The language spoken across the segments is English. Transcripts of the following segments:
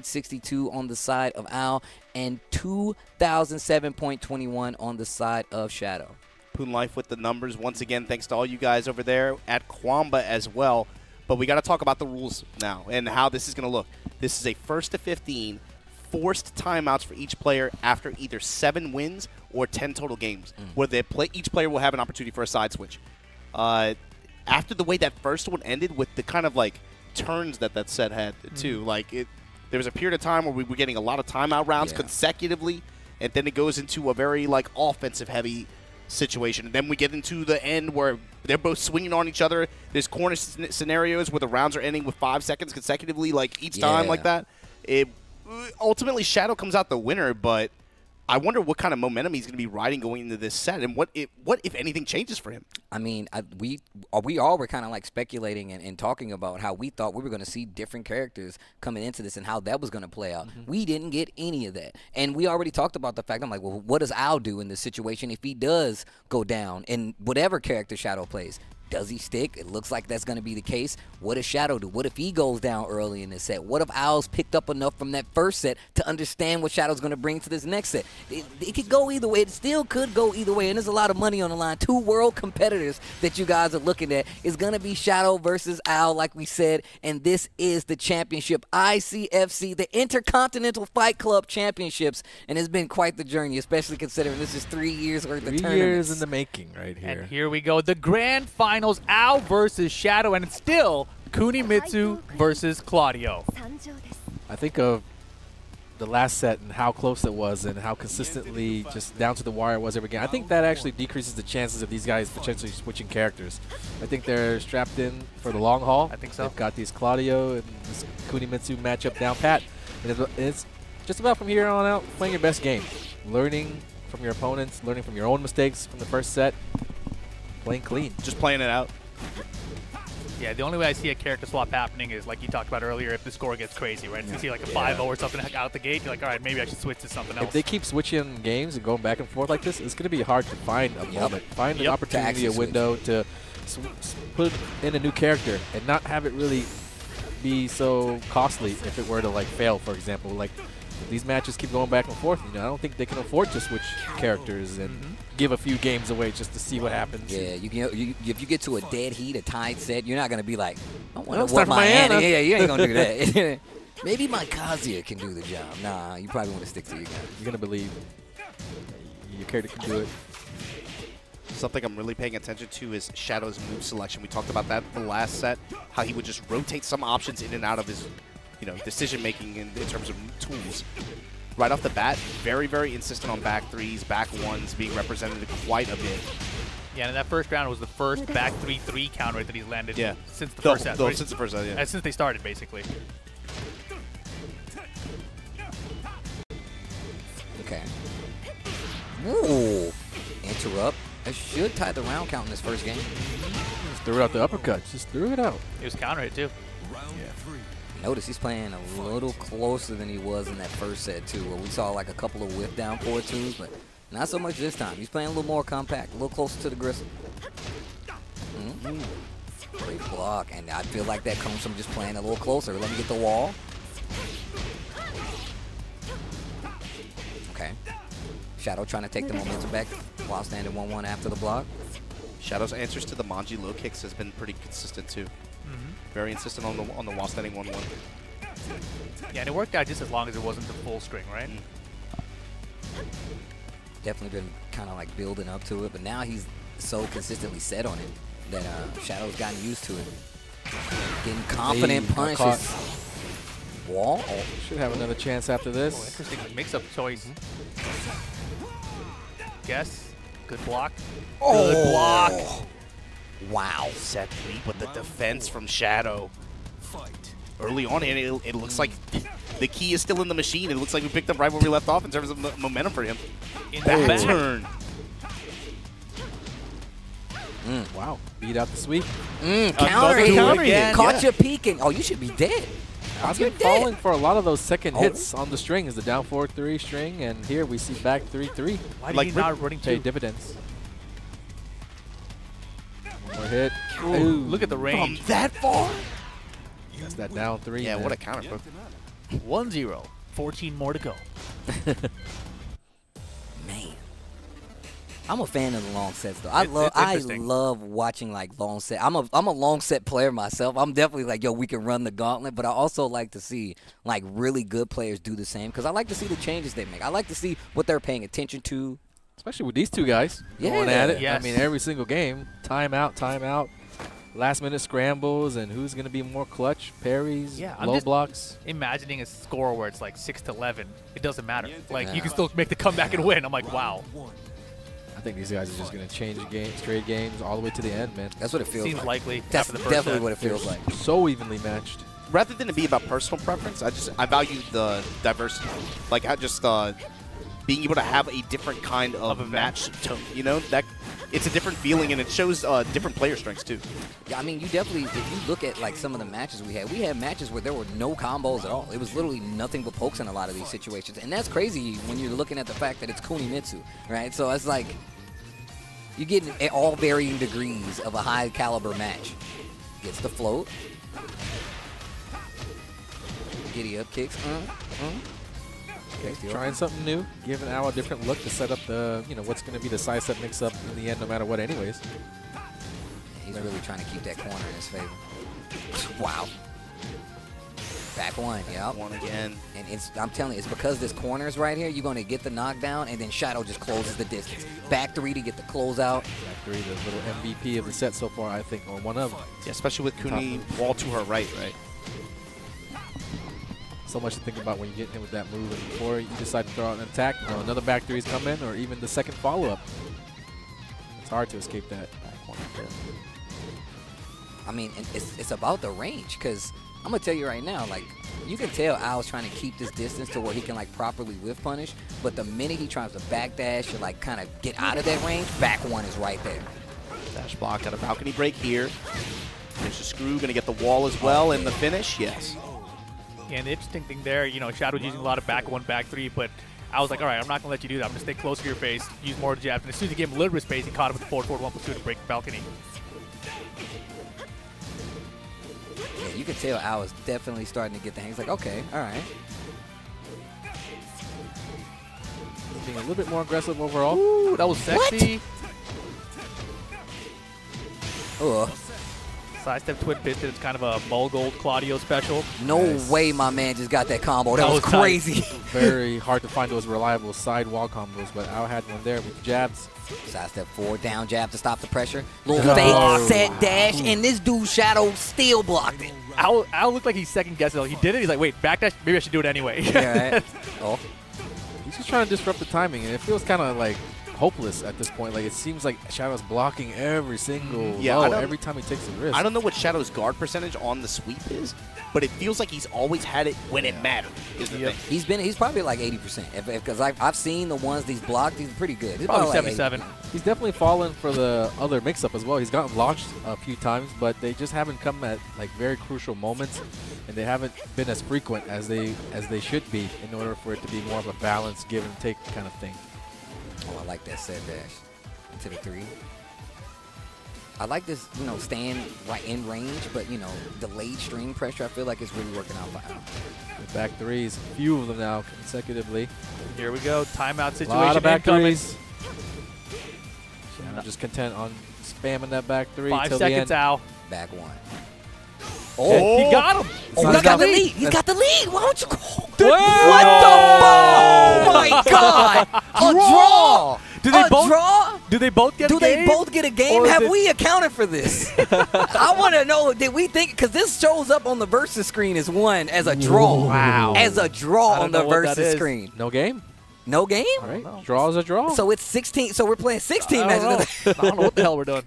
62 on the side of Al, and 2007.21 on the side of Shadow. Poon Life with the numbers. Once again, thanks to all you guys over there at Kwamba as well. But we got to talk about the rules now and how this is going to look. This is a first to 15 forced timeouts for each player after either 7 wins or 10 total games, where each player will have an opportunity for a side switch. After the way that first one ended with the kind of like turns that set had too, there was a period of time where we were getting a lot of timeout rounds consecutively, and then it goes into a very like offensive heavy situation. And then we get into the end where they're both swinging on each other. There's corner scenarios where the rounds are ending with 5 seconds consecutively, like each time like that. Ultimately, Shadow comes out the winner, but I wonder what kind of momentum he's going to be riding going into this set, and what if anything changes for him. I mean, we all were kind of like speculating and talking about how we thought we were going to see different characters coming into this and how that was going to play out. We didn't get any of that. And we already talked about the fact, I'm like, well, what does Al do in this situation if he does go down in whatever character Shadow plays? Does he stick? It looks like that's going to be the case. What does Shadow do? What if he goes down early in this set? What if Owl's picked up enough from that first set to understand what Shadow's going to bring to this next set? It could go either way. It still could go either way, and there's a lot of money on the line. 2 world competitors that you guys are looking at. It's going to be Shadow versus Owl, like we said, and this is the championship. ICFC, the Intercontinental Fight Club Championships, and it's been quite the journey, especially considering this is 3 years worth of tournaments. 3 years in the making right here. And here we go. The grand finals, Al versus Shadow, and it's still Kunimitsu versus Claudio. I think of the last set and how close it was and how consistently just down to the wire it was every game. I think that actually decreases the chances of these guys potentially switching characters. I think they're strapped in for the long haul. I think so. They've got these Claudio and this Kunimitsu matchup down pat. And it's just about from here on out playing your best game. Learning from your opponents, learning from your own mistakes from the first set. Playing clean. Just playing it out. Yeah, the only way I see a character swap happening is, like you talked about earlier, if the score gets crazy, right? If you see like a 5-0 or something out the gate, you're like, all right, maybe I should switch to something else. If they keep switching games and going back and forth like this, it's going to be hard to find a moment, find an opportunity, a window to put in a new character and not have it really be so costly if it were to like fail, for example. Like if these matches keep going back and forth, I don't think they can afford to switch characters and give a few games away just to see what happens. Yeah, if you get to a dead heat, a tied set, you're not going to be like, I want Well, to whoop my Anna. Yeah, you ain't going to do that. Maybe my Kazuya can do the job. Nah, you probably want to stick to your guy. You're going to believe your character can do it. Something I'm really paying attention to is Shadow's move selection. We talked about that in the last set, how he would just rotate some options in and out of his decision making in terms of tools. Right off the bat, very, very insistent on back 3s, back 1s being represented quite a bit. Yeah, and that first round was the first back 3-3 counter that he's landed since the first set. Since the first set, yeah. Since they started, basically. Okay. Ooh. Interrupt. That should tie the round count in this first game. Just threw out the uppercut. Just threw it out. It was counter hit, too. Notice he's playing a little closer than he was in that first set, too, where we saw like a couple of whip down forward twos, but not so much this time. He's playing a little more compact, a little closer to the gristle. Great block, and I feel like that comes from just playing a little closer. Let me get the wall. Okay. Shadow trying to take the momentum back while standing 1-1 after the block. Shadow's answers to the Manji low kicks has been pretty consistent, too. Very insistent on the while standing 1-1. Yeah, and it worked out just as long as it wasn't the full string, right? Definitely been kind of like building up to it, but now he's so consistently set on it that Shadow's gotten used to it. Getting confident punches. Wall? Should have another chance after this. Oh, interesting mix-up choice. Guess. Good block. Oh. Good block. Wow. Set 3, but the defense from Shadow. Early on, and it looks like the key is still in the machine. It looks like we picked up right where we left off in terms of momentum for him. In that back. turn. Wow. Beat out the sweep. Counter hit. Again. Caught you peeking. Oh, you should be dead. I've been falling for a lot of those second hits on the string. Is the down 4-3 string, and here we see back 3-3. Why did he not running Pay two? dividends. One more hit. Ooh, look at the range. From that far? That's that down 3. Yeah, man. what a counter. 1-0. 14 more to go. Man. I'm a fan of the long sets though. It's I interesting. love watching like long set. I'm a long set player myself. I'm definitely like, yo, we can run the gauntlet, but I also like to see like really good players do the same because I like to see the changes they make. I like to see what they're paying attention to. Especially with these two guys going Yeah. at it. Yes. I mean, every single game, timeout, last-minute scrambles, and who's going to be more clutch, parries, Yeah, I'm low just- blocks. Imagining a score where it's like 6-11, it doesn't matter. Like, Yeah. you can still make the comeback and win. I'm like, wow. I think these guys are just going to change straight games all the way to the end, man. That's what it feels Seems like. likely That's after the first definitely set. what it feels like. So evenly matched. Rather than it be about personal preference, I value the diversity. Like I just being able to have a different kind of event. match tone. You know, that it's a different feeling and it shows different player strengths too. Yeah, I mean, you definitely, if you look at like some of the matches we had matches where there were no combos at all. It was literally nothing but pokes in a lot of these situations. And that's crazy when you're looking at the fact that it's Kunimitsu, right? So it's like, you're getting at all varying degrees of a high caliber match. Gets the float. Giddy up kicks. Okay, steal. Trying something new, giving Al a different look to set up the, what's going to be the side step mix-up in the end no matter what anyways. He's really trying to keep that corner in his favor. Wow. Back one, yep. One again. And I'm telling you, it's because this corner is right here, you're going to get the knockdown, and then Shadow just closes the distance. Back three to get the closeout. Back three, the little MVP of the set so far, I think, or one of them. Yeah, especially with Kuni wall to her right. So much to think about when you get hit with that move, and before you decide to throw out an attack, another back threes come in, or even the second follow-up. It's hard to escape that back corner. I mean, it's about the range, because I'm going to tell you right now, like, you can tell Al's trying to keep this distance to where he can, like, properly whiff punish, but the minute he tries to backdash or, like, kind of get out of that range, back one is right there. Dash block, got a balcony break here. There's a screw, gonna get the wall as well, and the finish, yes. And the interesting thing there, Shadow's using a lot of back one, back three, but I was like, all right, I'm not going to let you do that. I'm going to stay close to your face, use more jabs. And as soon as he gave him a little bit of space, he caught him with the forward 1+2 to break the balcony. Yeah, you can tell Al is definitely starting to get the hang. He's like, okay, all right. Being a little bit more aggressive overall. Ooh, that was sexy. Ugh. Sidestep twin piston. It's kind of a Mulgold Claudio special. No Nice. way my man just got that combo. That That was was tight. crazy. Very hard to find those reliable side wall combos, but Al had one there with jabs. Sidestep forward, down jab to stop the pressure. Little Oh. fake set dash, and this dude Shadow still blocked it. Al looked like he's second guessing. He did it. He's like, wait, backdash. Maybe I should do it anyway. Yeah, right. Oh, He's just trying to disrupt the timing, and it feels kind of like hopeless at this point. Like, it seems like Shadow's blocking every single Yeah, low, I don't- every time he takes a risk. I don't know what Shadow's guard percentage on the sweep is, but it feels like he's always had it when it mattered, is the Yep. thing. he's probably like 80%. Because I've seen the ones he's blocked. He's pretty good. He's Probably like 77. 80%. He's definitely fallen for the other mix-up as well. He's gotten launched a few times, but they just haven't come at like very crucial moments, and they haven't been as frequent as they should be in order for it to be more of a balanced give and take kind of thing. Oh, I like that set dash into the three. I like this, staying right in range, but, delayed string pressure, I feel like it's really working out for Al. The back threes, a few of them now consecutively. Here we go. Timeout A lot situation of back incoming. threes. Shadow just content on spamming that back three 5 till the seconds end. out. Back one. Oh. He got him. Oh, not he's got the enough. lead. He's got the lead. Why don't you go? Whoa! What the fuck? Oh, my God. A draw. Do they a both- draw? Do they both get Do a they game? both get a game? Or is Have it- we accounted for this? I want to know, did we think, because this shows up on the versus screen as a draw. Wow. As a draw I don't on the know what that versus is. screen. No game. No game? All right. Draw is a draw. So it's 16. So we're playing 16 I matches. don't know what the hell we're doing.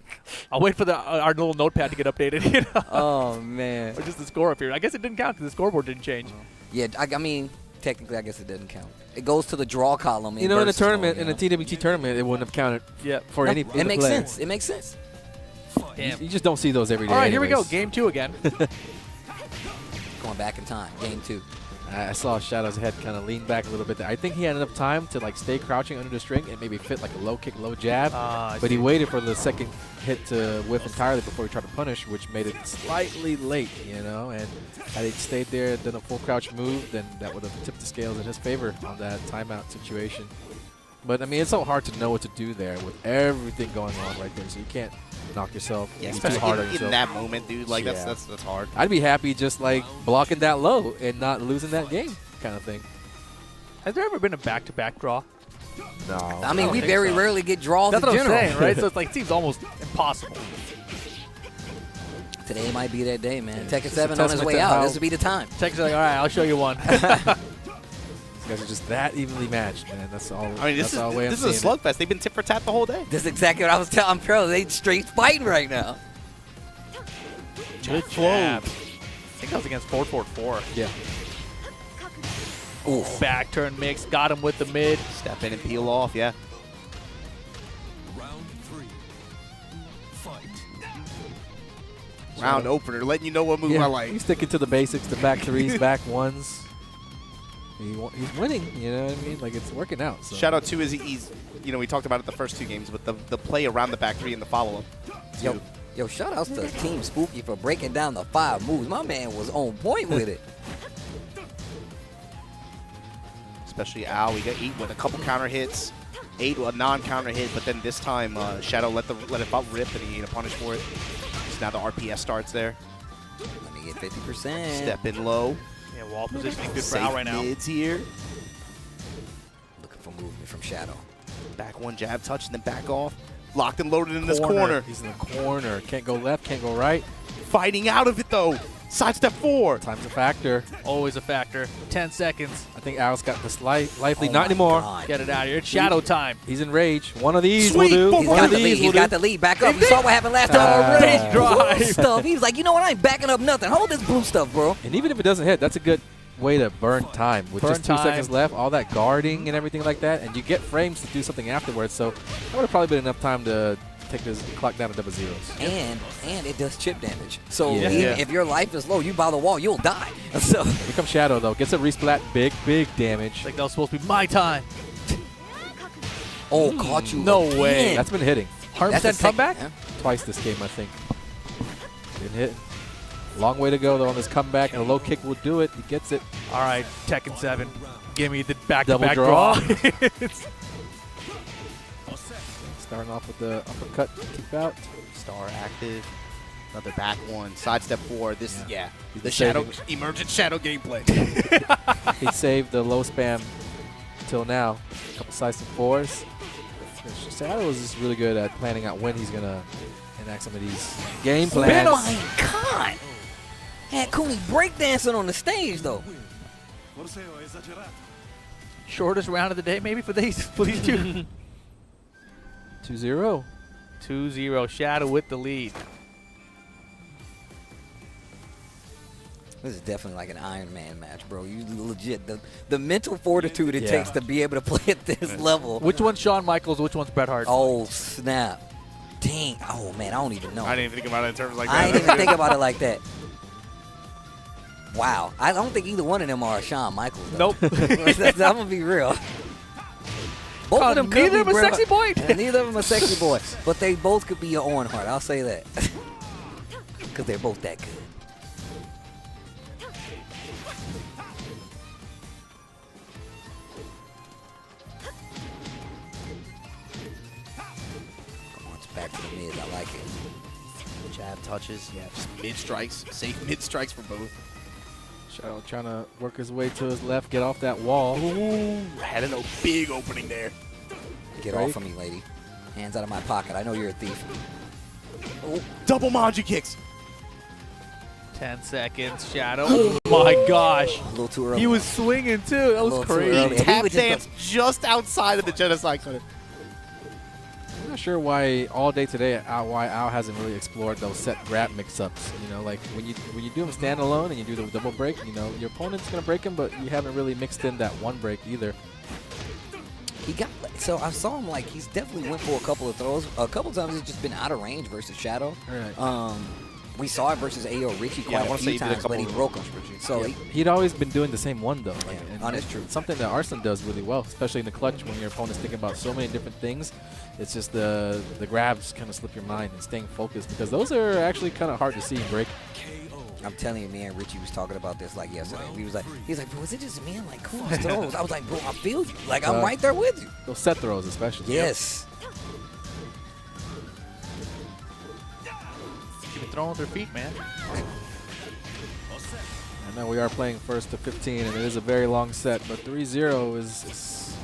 I'll wait for our little notepad to get updated. Oh, man. Or just the score up here. I guess it didn't count because the scoreboard didn't change. Yeah, I mean, technically, I guess it doesn't count. It goes to the draw column. in a versus tournament, mode, in a TWT tournament, it wouldn't have counted Yeah. for No, any. it makes sense. It makes sense. Damn. You just don't see those every day. All right, here we go. anyways. Game 2 again. Going back in time. Game 2. I saw Shadow's head kind of lean back a little bit there. I think he had enough time to like stay crouching under the string and maybe fit like a low kick, low jab. But he waited for the second hit to whiff entirely before he tried to punish, which made it slightly late, you know. And had he stayed there and done a full crouch move, then that would have tipped the scales in his favor on that timeout situation. But I mean, it's so hard to know what to do there with everything going on right there. So you can't knock yourself too hard on yourself. In that moment, dude. Like that's hard. I'd be happy just like blocking that low and not losing that game, kind of thing. Has there ever been a back-to-back draw? No. I mean, we very rarely get draws That's in what general. I'm saying, right? So it's like it seems almost impossible. Today might be that day, man. Yeah, Tekken 7 on his way out. This would be the time. Tech's like, all right, I'll show you one. These guys are just that evenly matched, man. That's all. I mean, this is a slugfest. They've been tit for tat the whole day. This is exactly what I was telling Pro. They straight fighting right now. Good flow. I think that was against 444. Yeah. Ooh. Back turn mix. Got him with the mid. Step in and peel off, yeah. Round 3. Fight. Round opener, letting you know what move I like. He's sticking to the basics, the back threes, back ones. He's winning, you know what I mean? Like, it's working out. So. Shout out to he's, you know, we talked about it the first 2 games, but the play around the back 3 and the follow-up. Yo, shout outs to Team Spooky for breaking down the 5 moves. My man was on point with it. Especially Al, we got 8 with a couple counter hits, 8 with a non-counter hit, but then this time Shadow let it about rip and he ate a punish for it. So now the RPS starts there. Let me get 50%. Step in low. Yeah, wall positioning good for Safe Al right now. mids here. Looking for movement from Shadow. Back 1 jab touch and then back off. Locked and loaded in this corner. He's in the corner. Can't go left, can't go right. Fighting out of it though. Sidestep 4. Time's a factor. Always a factor. 10 seconds. I think Al's got this lively. Oh not my anymore. God. Get it out of here. It's Shadow time. He's in rage. One of these Sweet will do. boy. He's One got of the lead. these He's will got do. the lead. Back up. You saw what happened last time. Rage drive. Blue stuff. He was like, you know what? I ain't backing up nothing. Hold this blue stuff, bro. And even if it doesn't hit, that's a good way to burn time. With Burn just 2 time. seconds left, all that guarding and everything like that, and you get frames to do something afterwards. So that would have probably been enough time to take this clock down to double zeros. And it does chip damage. So Yeah. even Yeah. if your life is low, you by the wall, you'll die. So Here comes Shadow, though. Gets a resplat. Big damage. Like that was supposed to be my time. caught you. No again. way. That's been hitting. That's a 100% comeback? second, Twice this game, I think. Didn't hit. Long way to go, though, on this comeback, and a low kick will do it. He gets it. All right, Tekken 7. Give me the Double back-to-back draw. draw. Starting off with the uppercut, keep out. Star active. Another back 1. Sidestep 4. This, He's the saving- emergent Shadow gameplay. He saved the low spam until now. A couple sides to 4s. Shadow is just really good at planning out when he's going to enact some of these game Oh plans. my God. Had Cooney breakdancing on the stage, though. Shortest round of the day, maybe, for these two. 2-0. 2-0. Shadow with the lead. This is definitely like an Iron Man match, bro. You legit, the mental fortitude it Yeah. takes to be able to play at this level. Which one's Shawn Michaels? Which one's Bret Hart? Oh, snap. Dang. Oh, man, I don't even know. I didn't even think about it in terms like I that. didn't even think about it like that. Wow. I don't think either one of them are Shawn Michaels, though. Nope. I'm going to be real. Both of them could neither be of them a Bret sexy Hart. boy. And neither of them a sexy boy. But they both could be an Owen Hart. I'll say that. Because they're both that good. Back to the mid. I like it. Jab touches. Yeah, just mid strikes. Safe mid strikes for both. Shadow trying to work his way to his left, get off that wall. Ooh, had a big opening there. Get off of me, lady. Hands out of my pocket. I know you're a thief. Oh, double Manji kicks. 10 seconds. Shadow. Oh my gosh. A little too early. He was swinging, too. That was little too crazy. early. If he Tap would just dance just outside of the genocide cutter. I'm not sure why all day today why Al hasn't really explored those set grab mix-ups. You know, like when you do them standalone and you do the double break, you know, your opponent's gonna break him, but you haven't really mixed in that one break either. He got so I saw him like he's definitely went for a couple of throws. A couple times he's just been out of range versus Shadow. Right. We saw it versus A.O. Richie quite a few times, but he broke him. So he'd always been doing the same one, though. Like, and that's true. Something that Arslan does really well, especially in the clutch when your opponent's thinking about so many different things. It's just the grabs kind of slip your mind and staying focused, because those are actually kind of hard to see and break. I'm telling you, man, Richie was talking about this like yesterday. He's like, bro, is it just me? I'm like, cool, throws. I was like, bro, I feel you. Like, I'm right there with you. Those set throws, especially. Yes. Keep it throwing with their feet, man. And then we are playing first to 15, and it is a very long set, but 3-0 is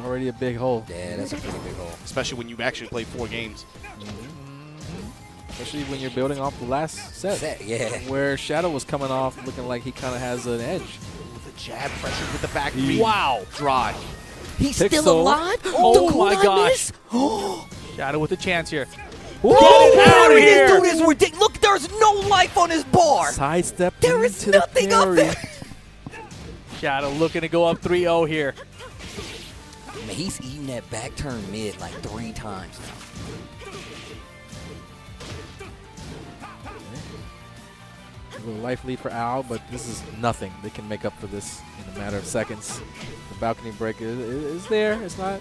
already a big hole. Yeah, that's a pretty big hole. Especially when you actually play 4 games. Especially when you're building off the last set. Yeah. Where Shadow was coming off looking like he kind of has an edge. With the jab pressure with the back. Wow. Dry. He's Pixel. still alive? Oh, the my gosh. Shadow with a chance here. Get out of here. This dude is ridiculous. Look, there's no life on his bar. Sidestep. There is nothing up there. Shadow looking to go up 3-0 here. Man, he's eating that back turn mid like 3 times now. A little life lead for Al, but this is nothing. They can make up for this in a matter of seconds. The balcony break is there. It's not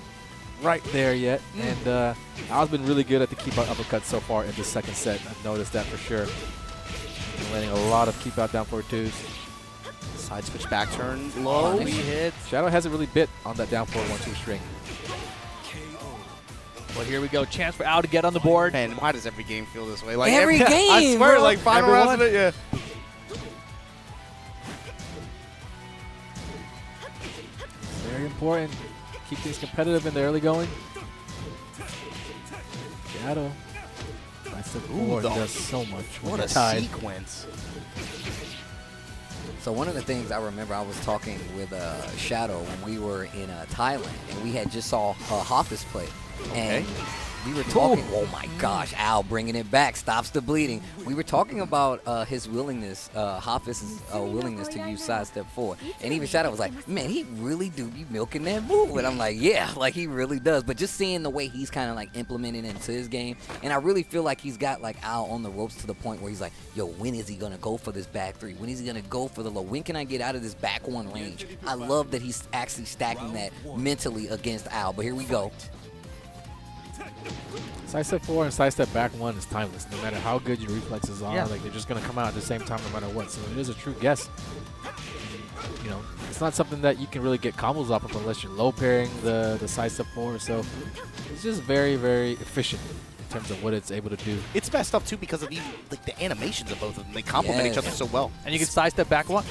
right there yet. And Al's been really good at the keep out uppercuts so far in the second set. I've noticed that for sure. Been landing a lot of keep out down forward 2s. Side switch back turn low. Shadow hasn't really bit on that down forward 1-2 string. Well, here we go. Chance for Al to get on the board. Man, why does every game feel this way? Like Every game, I swear, bro. like final rounds of it, yeah. Very important. Keep things competitive in the early going. Shadow. That's the board does so much. What a sequence. So one of the things I remember, I was talking with Shadow when we were in Thailand, and we had just saw Hafiz play. And we were talking, oh my gosh, Al bringing it back, stops the bleeding. We were talking about his willingness, Hafiz's willingness to use sidestep forward. And even Shadow was like, man, he really do be milking that move. And I'm like, yeah, like he really does. But just seeing the way he's kind of like implementing it into his game, and I really feel like he's got like Al on the ropes to the point where he's like, yo, when is he going to go for this back 3? When is he going to go for the low? When can I get out of this back 1 range? I love that he's actually stacking that mentally against Al. But here we go. Sidestep 4 and sidestep back 1 is timeless. No matter how good your reflexes are, like they're just going to come out at the same time no matter what. So it is a true guess. You know, it's not something that you can really get combos off of unless you're low pairing the sidestep 4. So it's just very, very efficient in terms of what it's able to do. It's messed up too because of even like the animations of both of them. They complement each other so well. And you can sidestep back 1.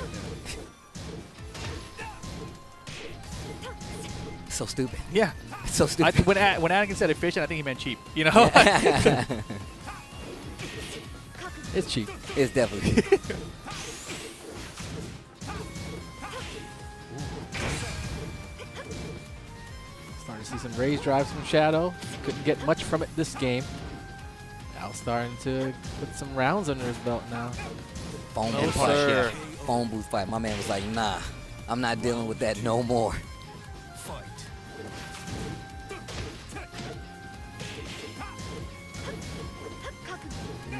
So stupid. Yeah. It's so stupid. When Anakin said efficient, I think he meant cheap. You know? It's cheap. It's definitely cheap. Starting to see some raise drives from Shadow. Couldn't get much from it this game. Now starting to put some rounds under his belt now. Phone No, booth fight. sir. Phone booth fight. My man was like, nah, I'm not dealing with that no more.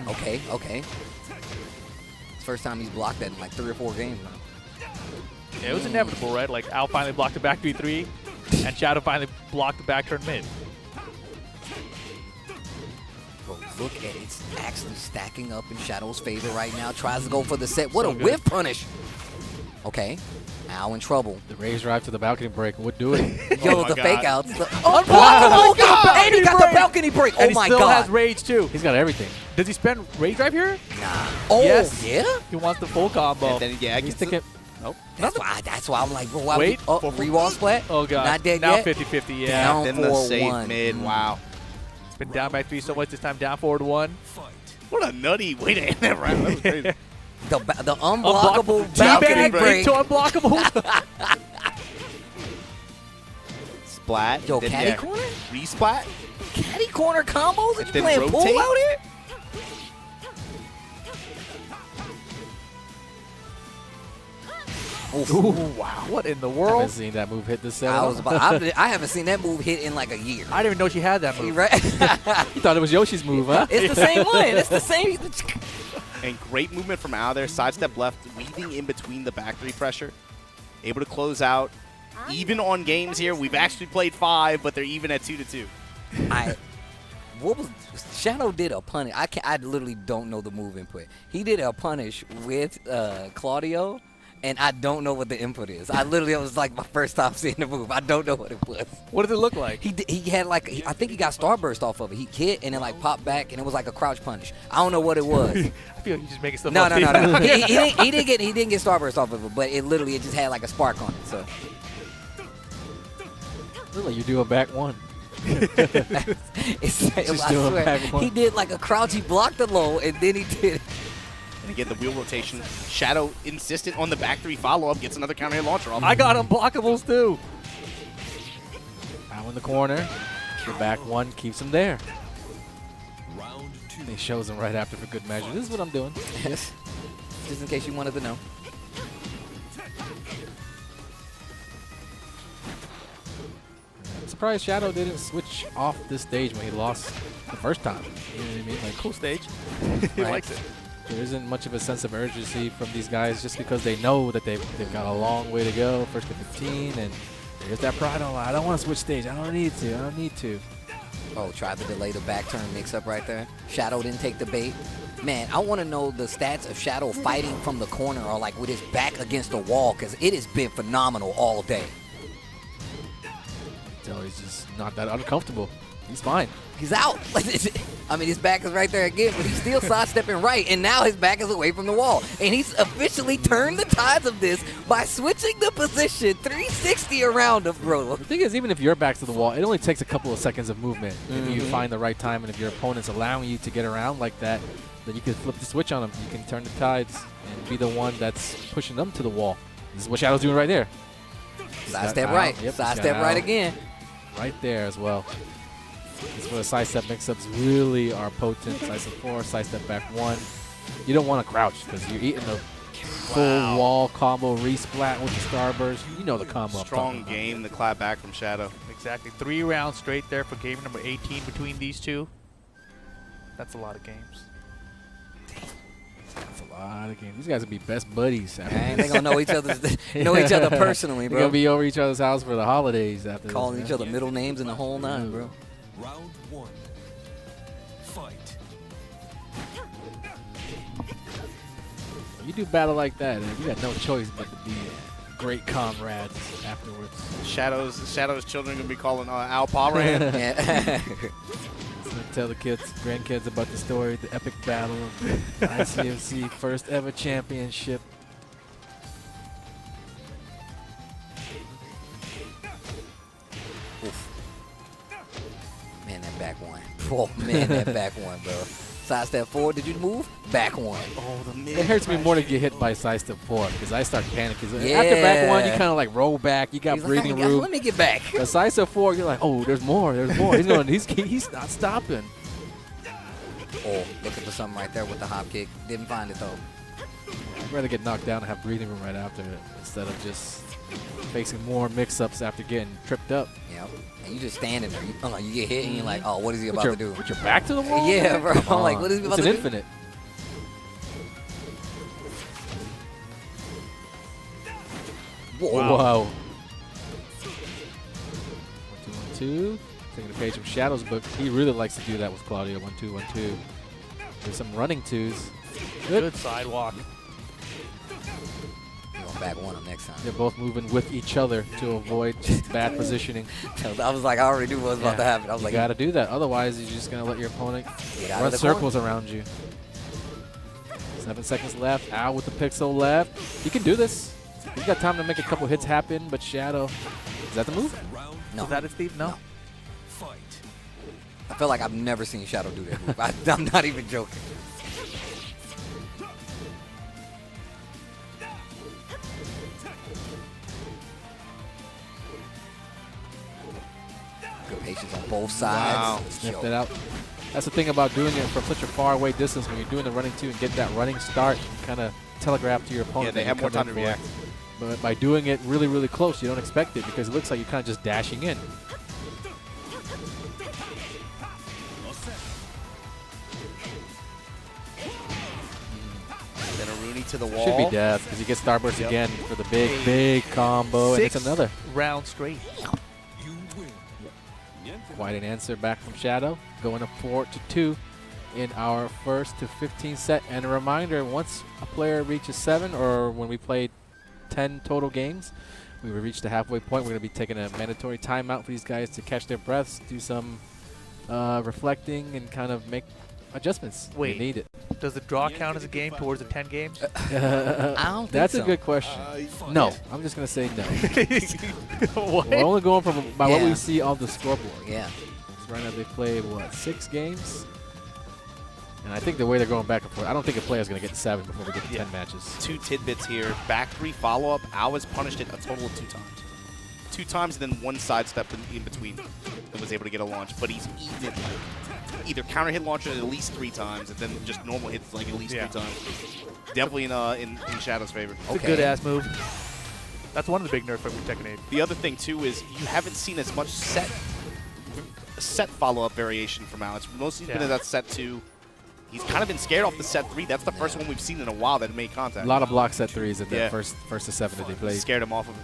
Okay, okay. It's the first time he's blocked that in like 3 or 4 games now. Yeah, it was inevitable, right? Like Al finally blocked the back 3-3, and Shadow finally blocked the back turn mid. Bro, look at it. It's actually stacking up in Shadow's favor right now. Tries to go for the set. What So a good. whiff punish. Okay. Al in trouble. The raise drive to the balcony break would do it. Yo, my the God. fake outs. Unblockable! And he got the balcony break. And Oh he my still God. has rage too. He's got everything. Does he spend rage drive here? Nah. Oh, Yes. yeah? He wants the full combo. And then He's thinking, Nope. That's why I'm like, bro, why Wait. oh, rewall splat? Oh god. Not dead now yet? 50-50, yeah. Down Then the 4-1. save mid. Wow. It's been down by 3 so much this time, down forward 1. What a nutty way to end that round. That was crazy. The unblockable balcony Teabag break. to unblockable. Splat. Yo, then caddy there. corner? Resplat. Caddy corner combos? Are you Then playing pool rotate? out here? Ooh, wow. What in the I haven't world? seen that move hit this set. I haven't seen that move hit in like a year. I didn't even know she had that move. Right? You thought it was Yoshi's move, huh? It's the same one. It's the same. And great movement from out of there. Sidestep left, weaving in between the back three pressure. Able to close out. Even on games here, we've actually played 5, but they're even at 2-2. Shadow did a punish. I literally don't know the move input. He did a punish with Claudio, and I don't know what the input is. It was like my first time seeing the move. I don't know what it was. What did it look like? He had like, I think he got Starburst off of it. He hit and then like popped back, and it was like a crouch punish. I don't know what it was. I feel like you're just making stuff No. up. He didn't get Starburst off of it, but it just had like a spark on it. So. Really, you do a back one. I swear, he did like a crouch. He blocked the low, and then he did. And again, the wheel rotation. Shadow insistent on the back three follow-up. Gets another counter launcher off. I got unblockables too. Out in the corner. The back one keeps him there. Round 2. He shows him right after for good measure. This is what I'm doing. Yes. Just in case you wanted to know. I'm surprised Shadow didn't switch off this stage when he lost the first time. You know what I mean? Like, Cool stage. He Right. likes it. there isn't much of a sense of urgency from these guys just because they know that they've got a long way to go, first to 15, and there's that pride on. I don't want to switch stage. I don't need to. Oh, tried to delay the back turn mix-up right there. Shadow didn't take the bait. Man, I want to know the stats of Shadow fighting from the corner or like with his back against the wall, because it has been phenomenal all day. So he's just not that uncomfortable. He's fine. He's out. I mean, his back is right there again, but he's still sidestepping right, and now his back is away from the wall. And he's officially turned the tides of this by switching the position 360 around him, bro. The thing is, even if your back's to the wall, it only takes a couple of seconds of movement. If you find the right time, and if your opponent's allowing you to get around like that, then you can flip the switch on them. You can turn the tides and be the one that's pushing them to the wall. This is what Shadow's doing right there. Sidestep right. Yep, Sidestep right again. Right there as well. This is where the sidestep mix-ups really are potent. Sidestep 4, sidestep back 1. You don't want to crouch because you're eating the full wall combo resplat with the starburst. You know the combo. Strong game, the clap back from Shadow. Exactly. 3 rounds straight there for game number 18 between these two. That's a lot of games. That's a lot of games. These guys will be best buddies. Man, they gonna know each other personally, They're bro. gonna be over each other's house for the holidays after Calling this, each other middle names and the whole nine, bro. Round 1. Fight. You do battle like that, and you got no choice but to be great comrades afterwards. Shadow's children gonna be calling Al Paran. Yeah. So tell the kids, grandkids about the story, the epic battle of the ICFC first ever championship. Oof. Man, that back one. Oh, man, that back one, bro. Sidestep 4, did you move? Back one. Oh, the mid. It hurts me more to get hit by sidestep 4 because I start panicking. Yeah. After back 1, you kind of like roll back. You got He's like, breathing "Oh, room. let me get back. But sidestep 4, you're like, oh, there's more. He's not stopping. Oh, looking for something right there with the hop kick. Didn't find it, though. I'd rather get knocked down and have breathing room right after it instead of just facing more mix-ups after getting tripped up. Yep. And you just standing there. You get hit, and you're like, oh, what is he about to do? With your back to the wall? Yeah, bro. Come I'm like, on. what is he about It's to an do? infinite. Whoa. 1, 2, 1, 2. Taking a page from Shadow's book. He really likes to do that with Claudio. 1, 2, 1, 2. There's some running twos. Good sidewalk. You're going to back one up next time. They're both moving with each other to avoid just bad positioning. I was like, I already knew what was about to happen. I was You like, got to do that. Otherwise, you're just going to let your opponent get out run of the circles around you. 7 seconds left. Out with the pixel left. You can do this. He's got time to make a couple hits happen, but Shadow, is that the move? Round No. Is that it, Steve? No. fight. I feel like I've never seen Shadow do that move. I'm not even joking. Good patience on both sides. Wow. Sniffed it out. That's the thing about doing it from such a far away distance. When you're doing the running two and get that running start, you kind of telegraph to your opponent. Yeah, they that have you're more time coming to for it. react. But by doing it really, really close, you don't expect it because it looks like you're kind of just dashing in. to the wall. Should be death because he gets Starburst again for the big combo, and it's another. Round straight. You win. Quite an answer back from Shadow, going up 4-2 in our first to 15 set. And a reminder, once a player reaches 7, or when we played 10 total games, we will reach the halfway point. We're going to be taking a mandatory timeout for these guys to catch their breaths, do some reflecting, and kind of make adjustments. Wait. We need it. Does the draw count as a game towards the 10 games? I don't think That's so. a good question. No, I'm just going to say no. What? We're only going from by what Yeah. we see on the scoreboard. Yeah. So right now they played, what, 6 games? And I think the way they're going back and forth, I don't think a player's going to get to 7 before we get to 10 matches. 2 tidbits here. Back 3 follow-up. Al was punished it a total of 2 times. 2 times and then 1 sidestep in between and was able to get a launch. But he's eaten it like either counter hit launcher at least 3 times and then just normal hits like at least 3 times. Definitely in Shadow's favor. It's a good-ass move. That's one of the big nerfs from Tekken 8. The other thing, too, is you haven't seen as much set follow-up variation from Al. It's mostly been in that set 2. He's kind of been scared off the set 3. That's the first one we've seen in a while that made contact. A lot of block set 3s in the first to 7 that they played. Scared him off of it.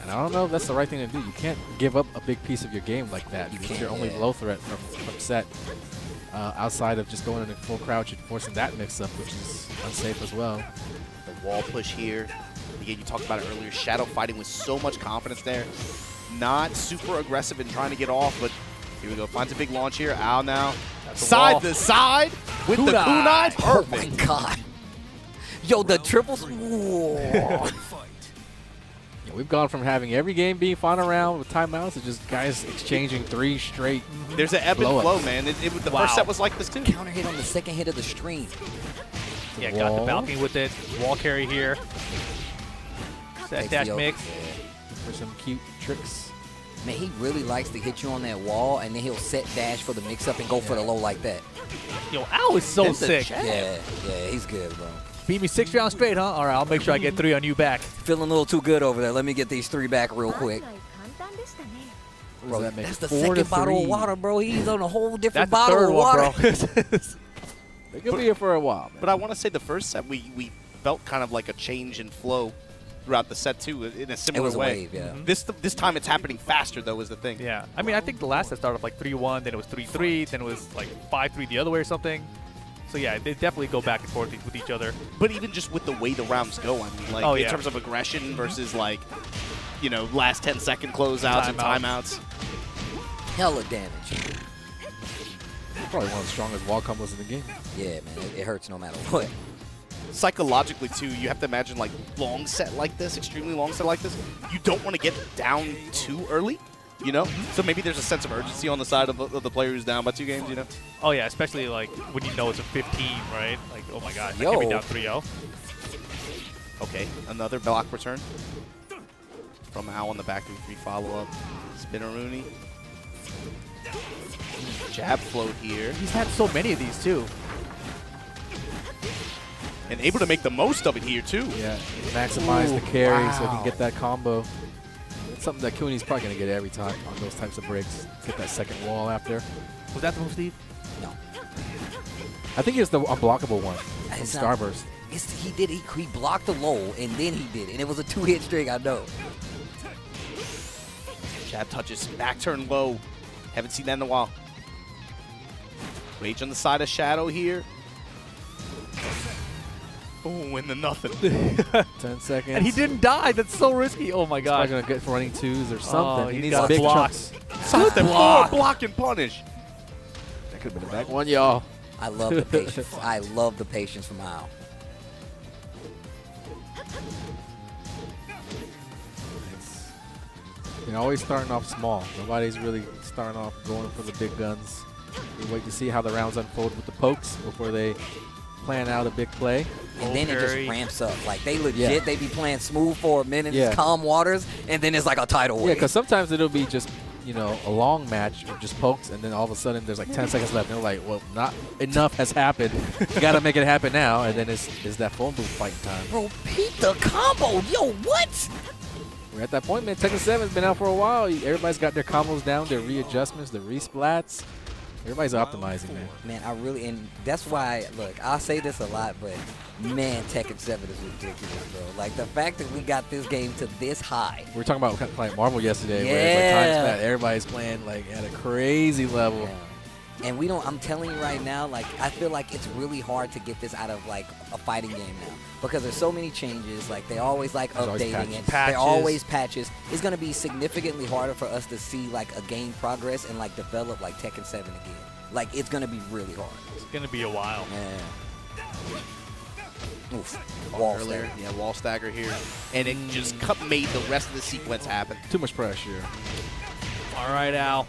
And I don't know if that's the right thing to do. You can't give up a big piece of your game like that. You're only low threat from set. Outside of just going in a full crouch and forcing that mix-up, which is unsafe as well. The wall push here. Again, you talked about it earlier. Shadow fighting with so much confidence there. Not super aggressive in trying to get off, but here we go. Finds a big launch here. Al now. Side to side with the kunai. Oh Perfect. my god. Yo, the triples. Fight. Yeah, we've gone from having every game being final round with timeouts to just guys exchanging 3 straight. There's an ebb and flow, man. The first set was like this, too. Counter hit on the second hit of the stream. Yeah, got the balcony with it. Wall carry here. Set dash mix. For some cute tricks. Man, he really likes to hit you on that wall, and then he'll set dash for the mix-up and go for the low like that. Yo, Al is so sick. Yeah, he's good, bro. Beat me 6 rounds straight, huh? All right, I'll make sure I get 3 on you back. Feeling a little too good over there. Let me get these 3 back real quick. Bro, that make that's it? the 4 to second bottle 3. of water, bro. He's on a whole different That's the bottle third of one, water. bro. They could be here for a while, man. But I want to say the first set, we felt kind of like a change in flow throughout the set, too, in a similar It was a way. wave, yeah. This time it's happening faster, though, is the thing. Yeah, I mean, I think the last set started off like 3-1, then it was 3-3, then it was like 5-3 the other way or something. So yeah, they definitely go back and forth with each other. But even just with the way the rounds go, I mean, like in terms of aggression versus like, you know, last 10-second closeouts and timeouts. Hella damage. Probably one of the strongest wall combos in the game. Yeah, man. It hurts no matter what. Psychologically, too, you have to imagine like long set like this, extremely long set like this. You don't want to get down too early, you know? So maybe there's a sense of urgency on the side of the player who's down by 2 games, you know? Oh yeah, especially like when you know it's a 15, right? Like, oh my god, I Yo. can't be down 3-0. Okay, another block return from Al on the back 3 follow-up. Spinneroonie. Jab float here. He's had so many of these too. And able to make the most of it here, too. Yeah, maximize the carry so he wow. can get that combo. It's something that Cooney's probably going to get every time on those types of breaks. Get that second wall after. Was that the move, Steve? No. I think it's the unblockable one. It's From not- Starburst. He blocked the low, and then he did it. And it was a 2-hit string, I know. Jab touches, back turn low. Haven't seen that in a while. Rage on the side of Shadow here. Oh, and the nothing. 10 seconds. And he didn't die. That's so risky. Oh my He's god. probably going to get for running 2s or something. He he needs got big blocks. chunks. Good block. block and punish. That could have been a back one, y'all. I love the patience. I love the patience from Al. You're always starting off small. Nobody's really starting off going for the big guns. We wait to see how the rounds unfold with the pokes before they plan out a big play. And then it just carry. ramps up. Like, they legit, they be playing smooth for a minute, Yeah. it's calm waters, and then it's like a tidal wave. Yeah, because sometimes it'll be just, you know, a long match of just pokes, and then all of a sudden there's like 10 seconds left. And they're like, well, not enough has happened. You got to make it happen now. And then it's that phone booth fighting time. Repeat the combo. Yo, what? We're at that point, man. Tekken 7's been out for a while. Everybody's got their combos down, their readjustments, the resplats. Everybody's optimizing, man. Man, I really, and that's why, look, I'll say this a lot, but man, Tekken 7 is ridiculous, bro. Like, the fact that we got this game to this high. We were talking about playing Marvel yesterday, where it's like Yeah. times that everybody's playing like at a crazy level. Yeah. And we don't, I'm telling you right now, like, I feel like it's really hard to get this out of, like, a fighting game now. Because there's so many changes, like, they always, like, There's always updating it. patches. They're always patches. It's going to be significantly harder for us to see, like, a game progress and, like, develop, like, Tekken 7 again. Like, it's going to be really hard. It's going to be a while. Yeah. Oof. Wall earlier. Yeah, wall stagger here. And it just made the rest of the sequence happen. Too much pressure. All right, Al.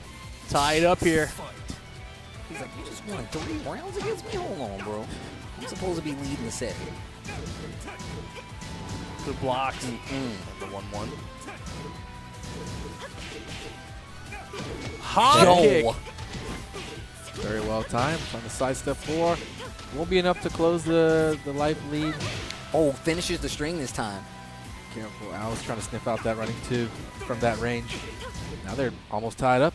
Tie it up here. He's like, you just won 3 rounds against me? Hold on, bro. I'm supposed to be leading the set. Good blocks. The 1-1. Hot kick. Very well timed. Trying to sidestep 4. Won't be enough to close the life lead. Oh, finishes the string this time. Careful. Al's trying to sniff out that running 2 from that range. Now they're almost tied up.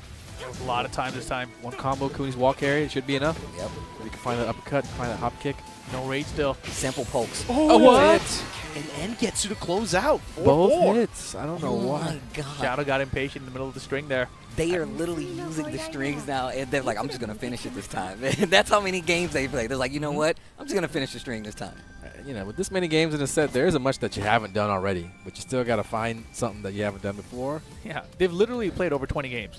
A lot of time this time. One combo, Cooney's wall carry. It should be enough. Yep. We can find that uppercut, find that hop kick. No rage still. Simple pokes. Oh, what? And gets you to close out. 4-4. Both hits. I don't know Oh why. my God. Shadow got impatient in the middle of the string there. They are literally using the strings now, and they're like, I'm just going to finish it this time. That's how many games they play. They're like, you know what? I'm just going to finish the string this time. You know, with this many games in a set, there isn't much that you haven't done already, but you still got to find something that you haven't done before. Yeah, they've literally played over 20 games.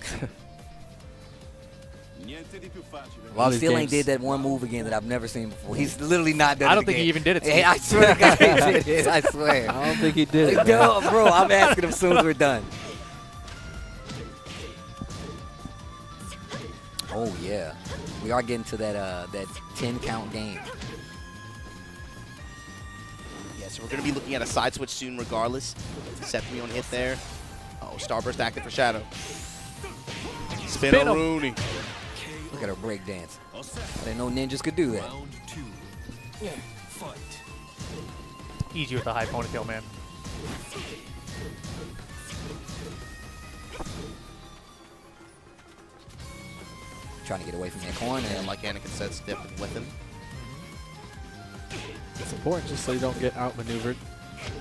A lot He of still these ain't games, did that one move again that I've never seen before. He's literally not done I it don't think he again. even did it. Hey, I swear to God he did it. I swear. I don't think he did it. man. No, bro, I'm asking him as soon as we're done. Oh, yeah. We are getting to that 10 count game. Yeah, so we're going to be looking at a side switch soon regardless. Set 3 on hit there. Oh, Starburst active for Shadow. Spin Spin a 'em. Rooney. Look at her break dance. I didn't know ninjas could do that. Round 2. Fight. Easy with the high ponytail, man. Trying to get away from that corner. And like Anakin said, stepping with him. It's important just so you don't get outmaneuvered,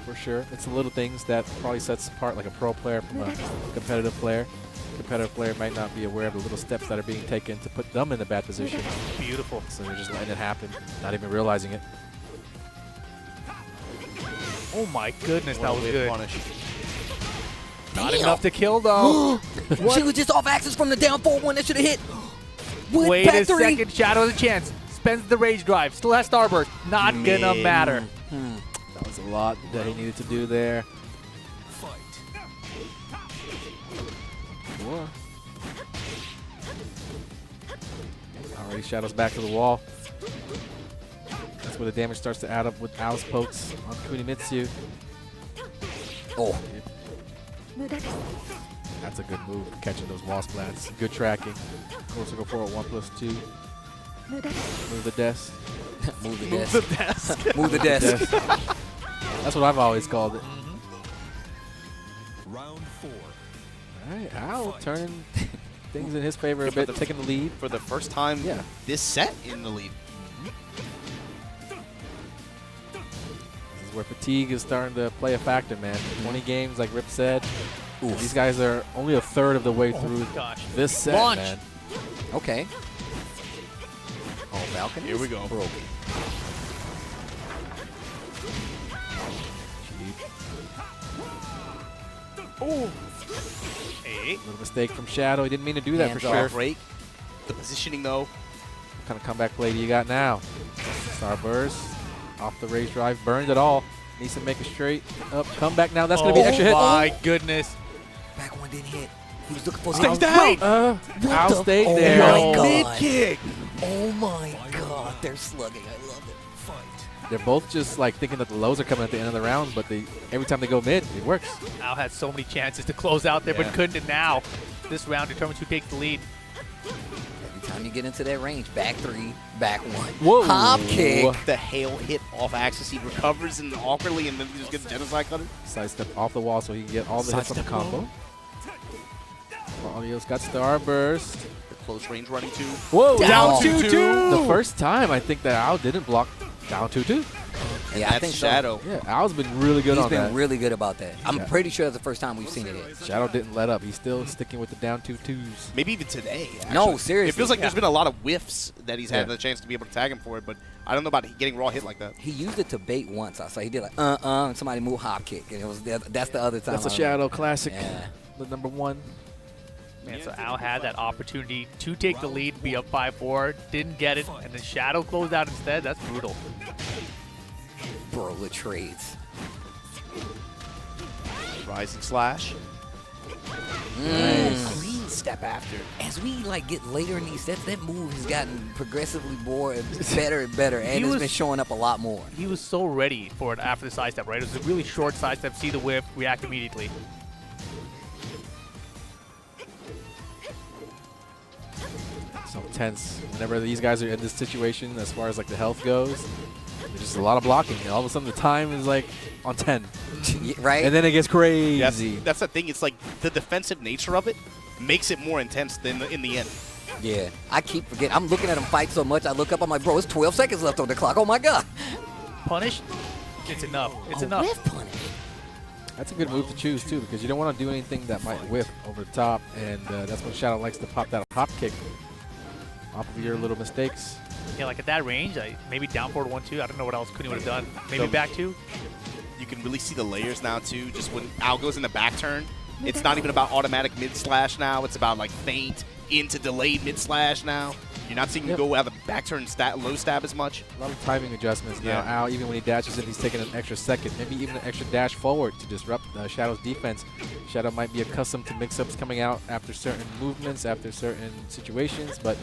for sure. It's the little things that probably sets apart like a pro player from a competitive player. Competitive player might not be aware of the little steps that are being taken to put them in a bad position. Beautiful. So they're just letting it happen, not even realizing it. Oh my goodness, that was Well good. punished. Not Damn. enough to kill though. She was just off axis from the down forward one that should have hit. What? Wait Back a 3? second, Shadow has a chance. Spends the rage drive. Still has Starburst. Not gonna matter. That was a lot that he needed to do there. Fight. Sure. Already Shadow's back to the wall. That's where the damage starts to add up with Al's pokes on Kunimitsu. Oh, That's a good move, catching those wall splats. Good tracking. Of course, we'll go for a 1+2. Move the desk. move the Move desk. the desk. Move the desk. That's what I've always called it. Round 4. All right, Al turning things in his favor a bit, taking the lead. For the first time Yeah. this set in the lead. This is where fatigue is starting to play a factor, man. 20 games, like Rip said. These guys are only a third of the way through gosh. this set, Launch. man. Okay. Oh, Falcon. Here we go. Broken. Oh. Hey. Little mistake from Shadow. He didn't mean to do that Hands for off. sure. Break. The positioning though. What kind of comeback play do you got now? Starburst. Off the rage drive. Burned it all. Needs to make a straight up comeback now. That's going to be an extra hit. Oh my goodness. Back one didn't hit. He was looking for Stays something. down. Al the- stayed oh there. my God. Mid-kick. Oh my God, they're slugging. I love it. Fight. They're both just like thinking that the lows are coming at the end of the round, but every time they go mid, it works. Al had so many chances to close out there, Yeah. but couldn't. And now, this round determines who takes the lead. Every time you get into that range, back 3, back 1. Whoa. Hop kick. The hail hit off axis. He recovers and awkwardly and then he just gets genocide cutter. Sidestep off the wall so he can get all the hits on the Sidestep combo. Audio's got Starburst. close range running 2. Whoa, Down 2-2. The first time I think that Al didn't block down 2-2. Yeah, I That's think Shadow. Yeah, Al's been really good He's on that. been really good about that. I'm Yeah. pretty sure that's the first time we've seen it yet. Shadow didn't let up. He's still sticking with the down 2-2s. Maybe even today. Actually. No, seriously. It feels like there's been a lot of whiffs that he's had Yeah. the chance to be able to tag him for it, but I don't know about getting raw hit like that. He used it to bait once. I saw he did like and somebody moved hop kick, and it was that's the other time. That's a I Shadow remember. classic. Yeah. The #1. Man, so Al had that opportunity to take the lead, be up 5-4, didn't get it, and then Shadow closed out instead. That's brutal. Bro, the trades. Rising slash. Clean step after. As we like get later in these sets, that move has gotten progressively more and better and better, and it's been showing up a lot more. He was so ready for it after the sidestep, right? It was a really short sidestep, see the whip, react immediately. So tense. Whenever these guys are in this situation, as far as like the health goes, there's just a lot of blocking. And all of a sudden, the time is like on 10, Right? and then it gets crazy. That's the thing. It's like the defensive nature of it makes it more intense than in the end. Yeah. I keep forgetting. I'm looking at him fight so much, I look up, I'm like, bro, it's 12 seconds left on the clock. Oh, my God. Punish, it's enough. It's A enough. whiff punish. That's a good move to choose too, because you don't want to do anything that might whip over the top, and that's when Shadow likes to pop that hop kick off of your little mistakes. Yeah, like at that range, maybe down forward 1-2. I don't know what else Kuni would have done. Maybe So- back 2. You can really see the layers now too. Just when Al goes in the back turn, it's not even about automatic mid slash now. It's about like feint into delayed mid slash now. You're not seeing him go out the back turn low stab as much. A lot of timing adjustments now. Yeah. Al, even when he dashes in, he's taking an extra second, maybe even an extra dash forward to disrupt Shadow's defense. Shadow might be accustomed to mix-ups coming out after certain movements, after certain situations, but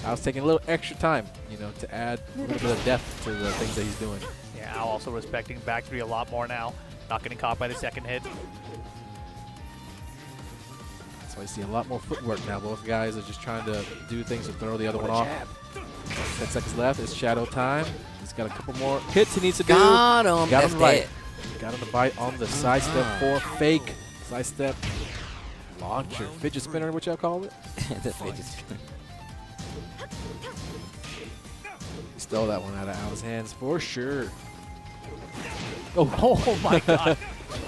Al's taking a little extra time, you know, to add a little bit of depth to the things that he's doing. Yeah, Al also respecting back 3 a lot more now. Not getting caught by the second hit. So I see a lot more footwork now. Both guys are just trying to do things to throw the other one off. 10 seconds left. It's Shadow time. He's got a couple more hits he needs to do. Got him. Got That's him right. dead. Got him to bite on the side step 4 fake. Side step launcher. Fidget spinner, which I call it. The fidget spinner. He stole that one out of Al's hands for sure. Oh my God.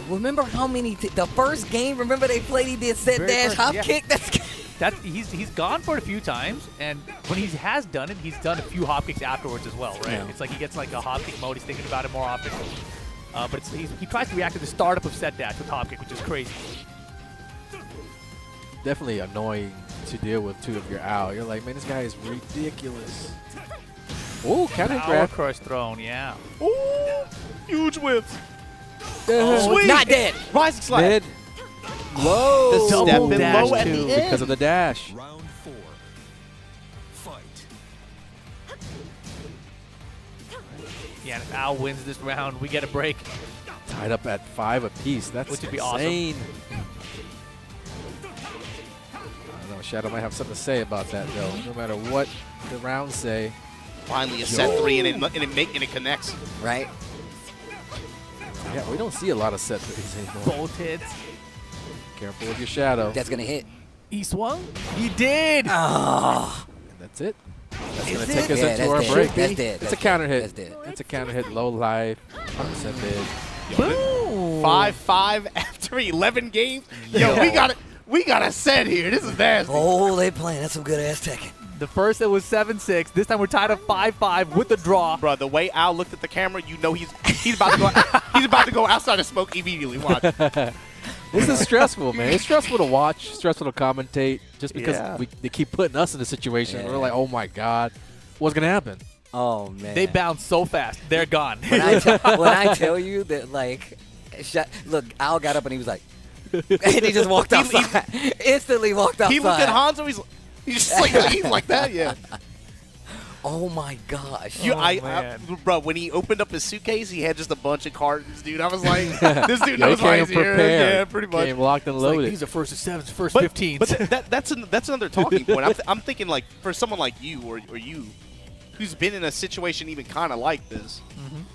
Remember how many the first game? Remember they played? He did set Very dash first, hop yeah. kick. That's He's gone for it a few times, and when he has done it, he's done a few hop kicks afterwards as well, right? Yeah. It's like he gets like a hop kick mode. He's thinking about it more often. But he tries to react to the startup of set dash with hop kick, which is crazy. Definitely annoying to deal with too if you're Al. You're like, man, this guy is ridiculous. Oh, counter Power grab. crush thrown, yeah. Ooh, huge whips. Oh, Sweet. not dead. Rising slash. Mid. Low. The step Double in dash low at two. the end. Because of the dash. Round 4. Fight. Yeah, and if Al wins this round, we get a break. Tied up at 5 apiece. That's Which would be insane. I don't know. Shadow might have something to say about that, though. No matter what the rounds say. Finally a set 3 and it connects. right. Yeah, we don't see a lot of set threes anymore. Both hits. Careful with your Shadow. That's gonna hit. He swung. He did. Oh, And that's it. That's Is going to it? take us Yeah, into that's our dead. break. That's dead. It's That's a counter dead. hit. That's dead. It's a counter hit. Low life. 100% bid. Boom. 5-5 after 11 games. Yo, we got a set here. This is nasty. Oh, they playing. That's some good ass Tekken. The first it was 7-6. This time we're tied up 5-5 with the draw. Bro, the way Al looked at the camera, you know he's about to go he's about to go outside and smoke immediately. Watch. This is stressful, man. It's stressful to watch, stressful to commentate, just because Yeah. they keep putting us in a situation where we're Yeah. like, oh my God, what's going to happen? Oh man. They bounce so fast. They're gone. when I tell you that, like, look, Al got up and he was like, and he just walked outside. Instantly walked outside. He looked at Hanzo. He's just like he's like that. Yeah. Oh my gosh. Bro, when he opened up his suitcase, he had just a bunch of cartons, dude. I was like, this dude Yeah, he knows why came he's here. prepared. Yeah, pretty much. Came locked and It's like, loaded. these are first 7s, first But, 15s. but that's another talking point. I'm thinking like for someone like you or you, who's been in a situation even kind of like this,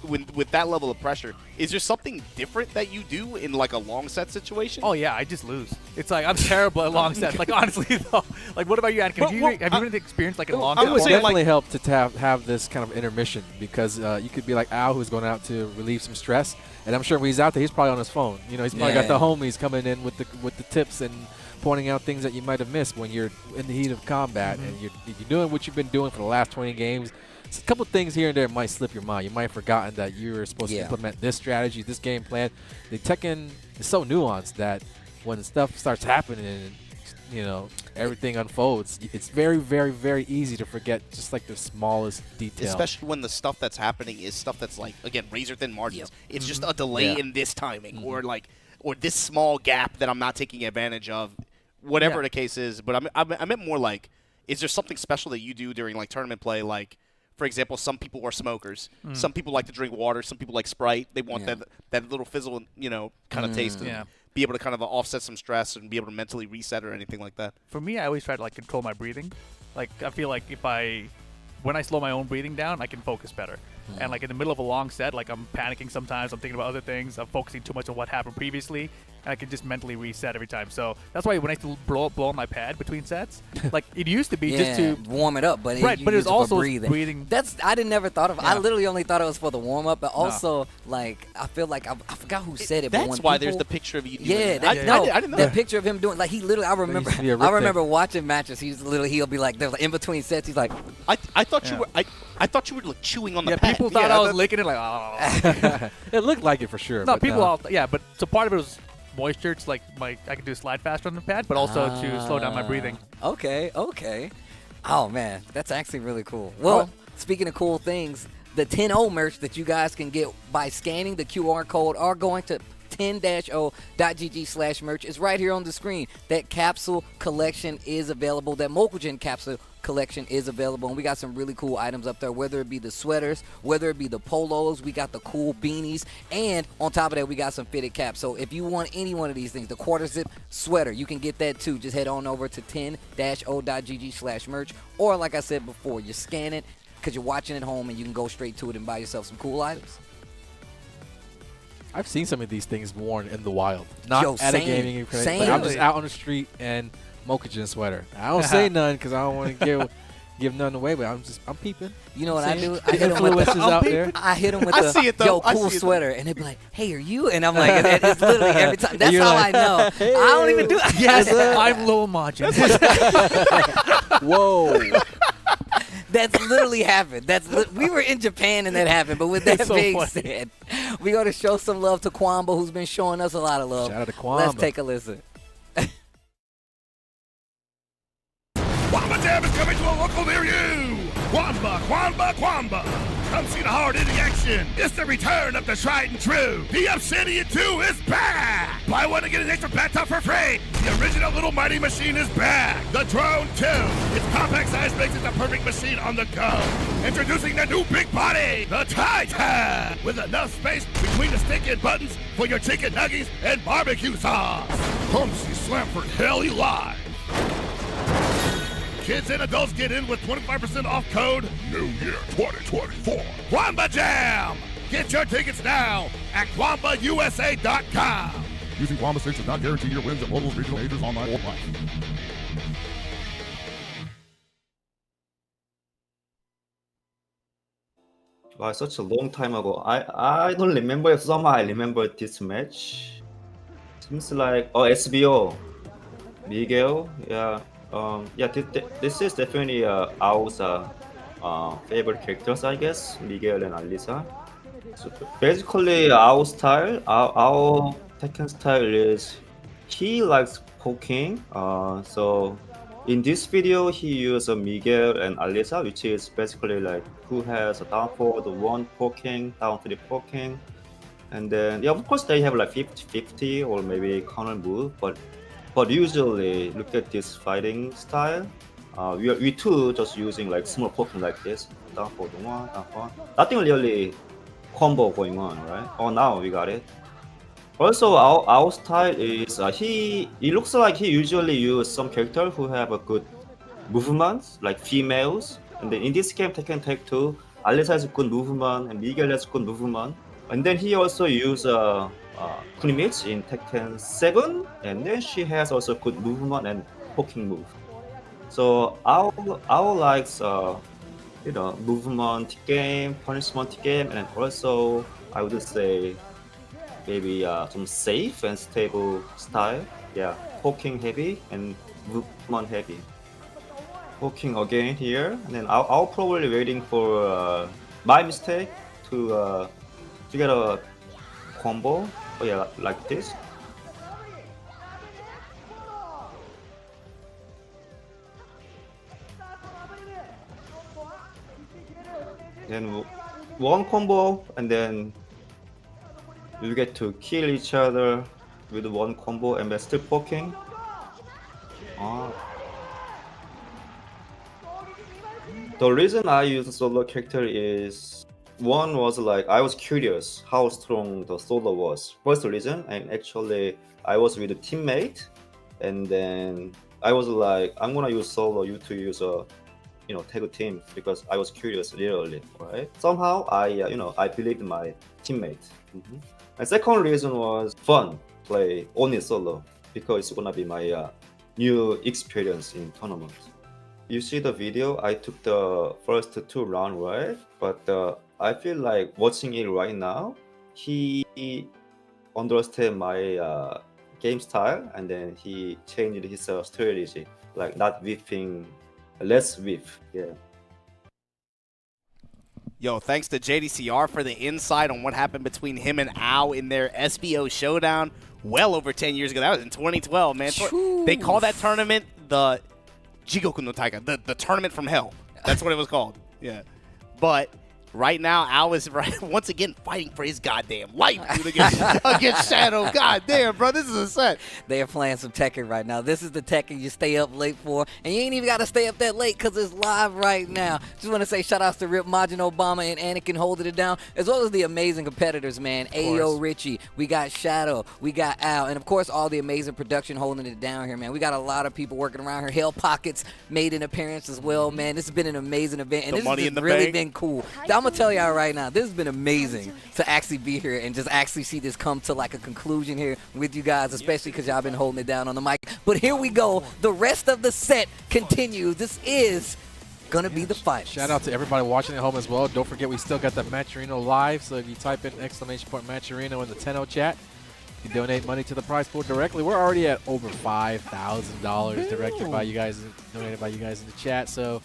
with that level of pressure, is there something different that you do in like a long set situation? Oh yeah, I just lose. It's like I'm terrible at long sets. Like honestly though, like what about you, Anakin? Have you really experienced like a long set? It would definitely help to have this kind of intermission because you could be like Al, who's going out to relieve some stress, and I'm sure when he's out there, he's probably on his phone. You know, he's probably got the homies coming in with the tips and pointing out things that you might have missed when you're in the heat of combat and you're doing what you've been doing for the last 20 games. So a couple of things here and there might slip your mind. You might have forgotten that you were supposed to implement this strategy, this game plan. The Tekken is so nuanced that when stuff starts happening and, you know, everything unfolds, it's very, very, very easy to forget just like the smallest detail. Especially when the stuff that's happening is stuff that's like, again, razor thin margins. It's just a delay in this timing or this small gap that I'm not taking advantage of, whatever the case is. But I meant more like, is there something special that you do during like tournament play? Like, for example, some people are smokers. Some people like to drink water. Some people like Sprite. They want that little fizzle, you know, kind of taste and be able to kind of offset some stress and be able to mentally reset or anything like that. For me, I always try to like control my breathing. Like I feel like when I slow my own breathing down, I can focus better. And like in the middle of a long set, like I'm panicking sometimes. I'm thinking about other things. I'm focusing too much on what happened previously. And I can just mentally reset every time. So that's why when I used to blow on my pad between sets, like it used to be just to warm it up, but but it was also breathing. That's I didn't never thought of. I literally only thought it was for the warm up, but also like I feel like I forgot who said it. That's but why there's the picture of you. Yeah, I didn't know that picture of him doing like he literally. I remember watching matches. He'll be like, in between sets. He's like, I thought you were. I thought you were like chewing on the pad. People thought I was licking it like, oh. It looked like it for sure. No, but people all, but so part of it was moisture. It's like I can do slide faster on the pad, but also to slow down my breathing. Okay. Oh man, that's actually really cool. Well, speaking of cool things, the 10-0 merch that you guys can get by scanning the QR code or going to 10-0.gg/merch is right here on the screen. That capsule collection is available. That Mokujin capsule collection is available, and we got some really cool items up there, whether it be the sweaters, whether it be the polos, we got the cool beanies, and on top of that we got some fitted caps. So if you want any one of these things, the quarter zip sweater, you can get that too. Just head on over to 10-0.gg/merch, or like I said before, you scan it because you're watching at home and you can go straight to it and buy yourself some cool items. I've seen some of these things worn in the wild, not at a gaming event. Same. I'm just out on the street and Mokujin sweater. I don't say none because I don't want to give none away, but I'm peeping. You know what I do? I hit them with I hit them with see it, though. cool sweater, and they be like, hey, are you? And I'm like, it's literally every time. That's how I know. Hey. I don't even do it. Yes, I'm low margin. Whoa. That's literally happened. We were in Japan and that happened. But with that being said, we got to show some love to Kwamba, who's been showing us a lot of love. Shout out to Kwamba. Let's take a listen. Kwamba Jam is coming to a local near you! Kwamba, Kwamba, Kwamba! Come see the hard-hitting action! It's the return of the tried and true! The Obsidian 2 is back! Buy one and get an extra bathtub for free! The original Little Mighty Machine is back! The Drone 2! Its compact size makes it the perfect machine on the go! Introducing the new big body! The Titan! With enough space between the stick and buttons for your chicken nuggets and barbecue sauce! Come see Slamford Heli live! Kids and adults get in with 25% off code New Year 2024. Kwamba Jam! Get your tickets now at KwambaUSA.com. Using Kwamba Sticks does not guarantee your wins at locals, regional, majors, online, or live. Wow, such a long time ago. I don't remember if somehow I remember this match. Seems like SBO, Miguel, yeah. This is definitely Ao's favorite characters, I guess, Miguel and Alisa. So basically, Ao Tekken style is he likes poking. So in this video, he used Miguel and Alisa, which is basically like who has a down forward, one poking, down 3 poking, and then of course they have like 50-50 or maybe counter move, but usually, look at this fighting style. We too just using like small poking like this. Down forward one, down forward. Nothing really combo going on, right? Oh, now we got it. Also, our style is it looks like he usually use some character who have a good movements, like females, And then in this game, Tekken Tag 2, Alisa has good movement and Miguel has good movement. And then he also used Kunimitsu in Tekken 7, and then she has also good movement and poking move. So our likes movement game, punishment game, and also I would say maybe some safe and stable style. Yeah, poking heavy and movement heavy. Poking again here, and then I'll probably waiting for my mistake to get a combo. Oh yeah, like this. Then one combo, and then you get to kill each other with one combo, and then still poking. The reason I use solo character is one was like I was curious how strong the solo was. First reason, and actually I was with a teammate, and then I was like, I'm gonna use solo, you to use a tag team, because I was curious literally, right? Somehow I believed my teammate. And second reason was fun, play only solo, because it's gonna be my new experience in tournament. You see the video, I took the first 2 rounds, right? But I feel like watching it right now, he understand my game style, and then he changed his strategy, like not whipping, less whip. Yeah. Yo, thanks to JDCR for the insight on what happened between him and Ao in their SBO showdown well over 10 years ago. That was in 2012, man. They call that tournament the Jigoku no Taika, the tournament from hell. That's what it was called. Yeah. But right now, Ao is once again fighting for his goddamn life, dude, against Shadow. Goddamn, bro, this is a set. They are playing some Tekken right now. This is the Tekken you stay up late for, and you ain't even got to stay up that late because it's live right now. Just want to say shout outs to Rip Majin Obama and Anakin holding it down, as well as the amazing competitors, man. Ayo Richie, we got Shadow, we got Al, and of course all the amazing production holding it down here, man. We got a lot of people working around here. Hell Pockets made an appearance as well, man. This has been an amazing event, and this has really been cool. I'm gonna tell y'all right now, this has been amazing to actually be here and just actually see this come to like a conclusion here with you guys, especially because y'all been holding it down on the mic. But here we go. The rest of the set continues. This is gonna be the fight. Shout out to everybody watching at home as well. Don't forget we still got the Matcherino live, so if you type in !Matcherino in the Tenno chat, you can donate money to the prize pool directly. We're already at over $5,000 directed by you guys, donated by you guys in the chat. So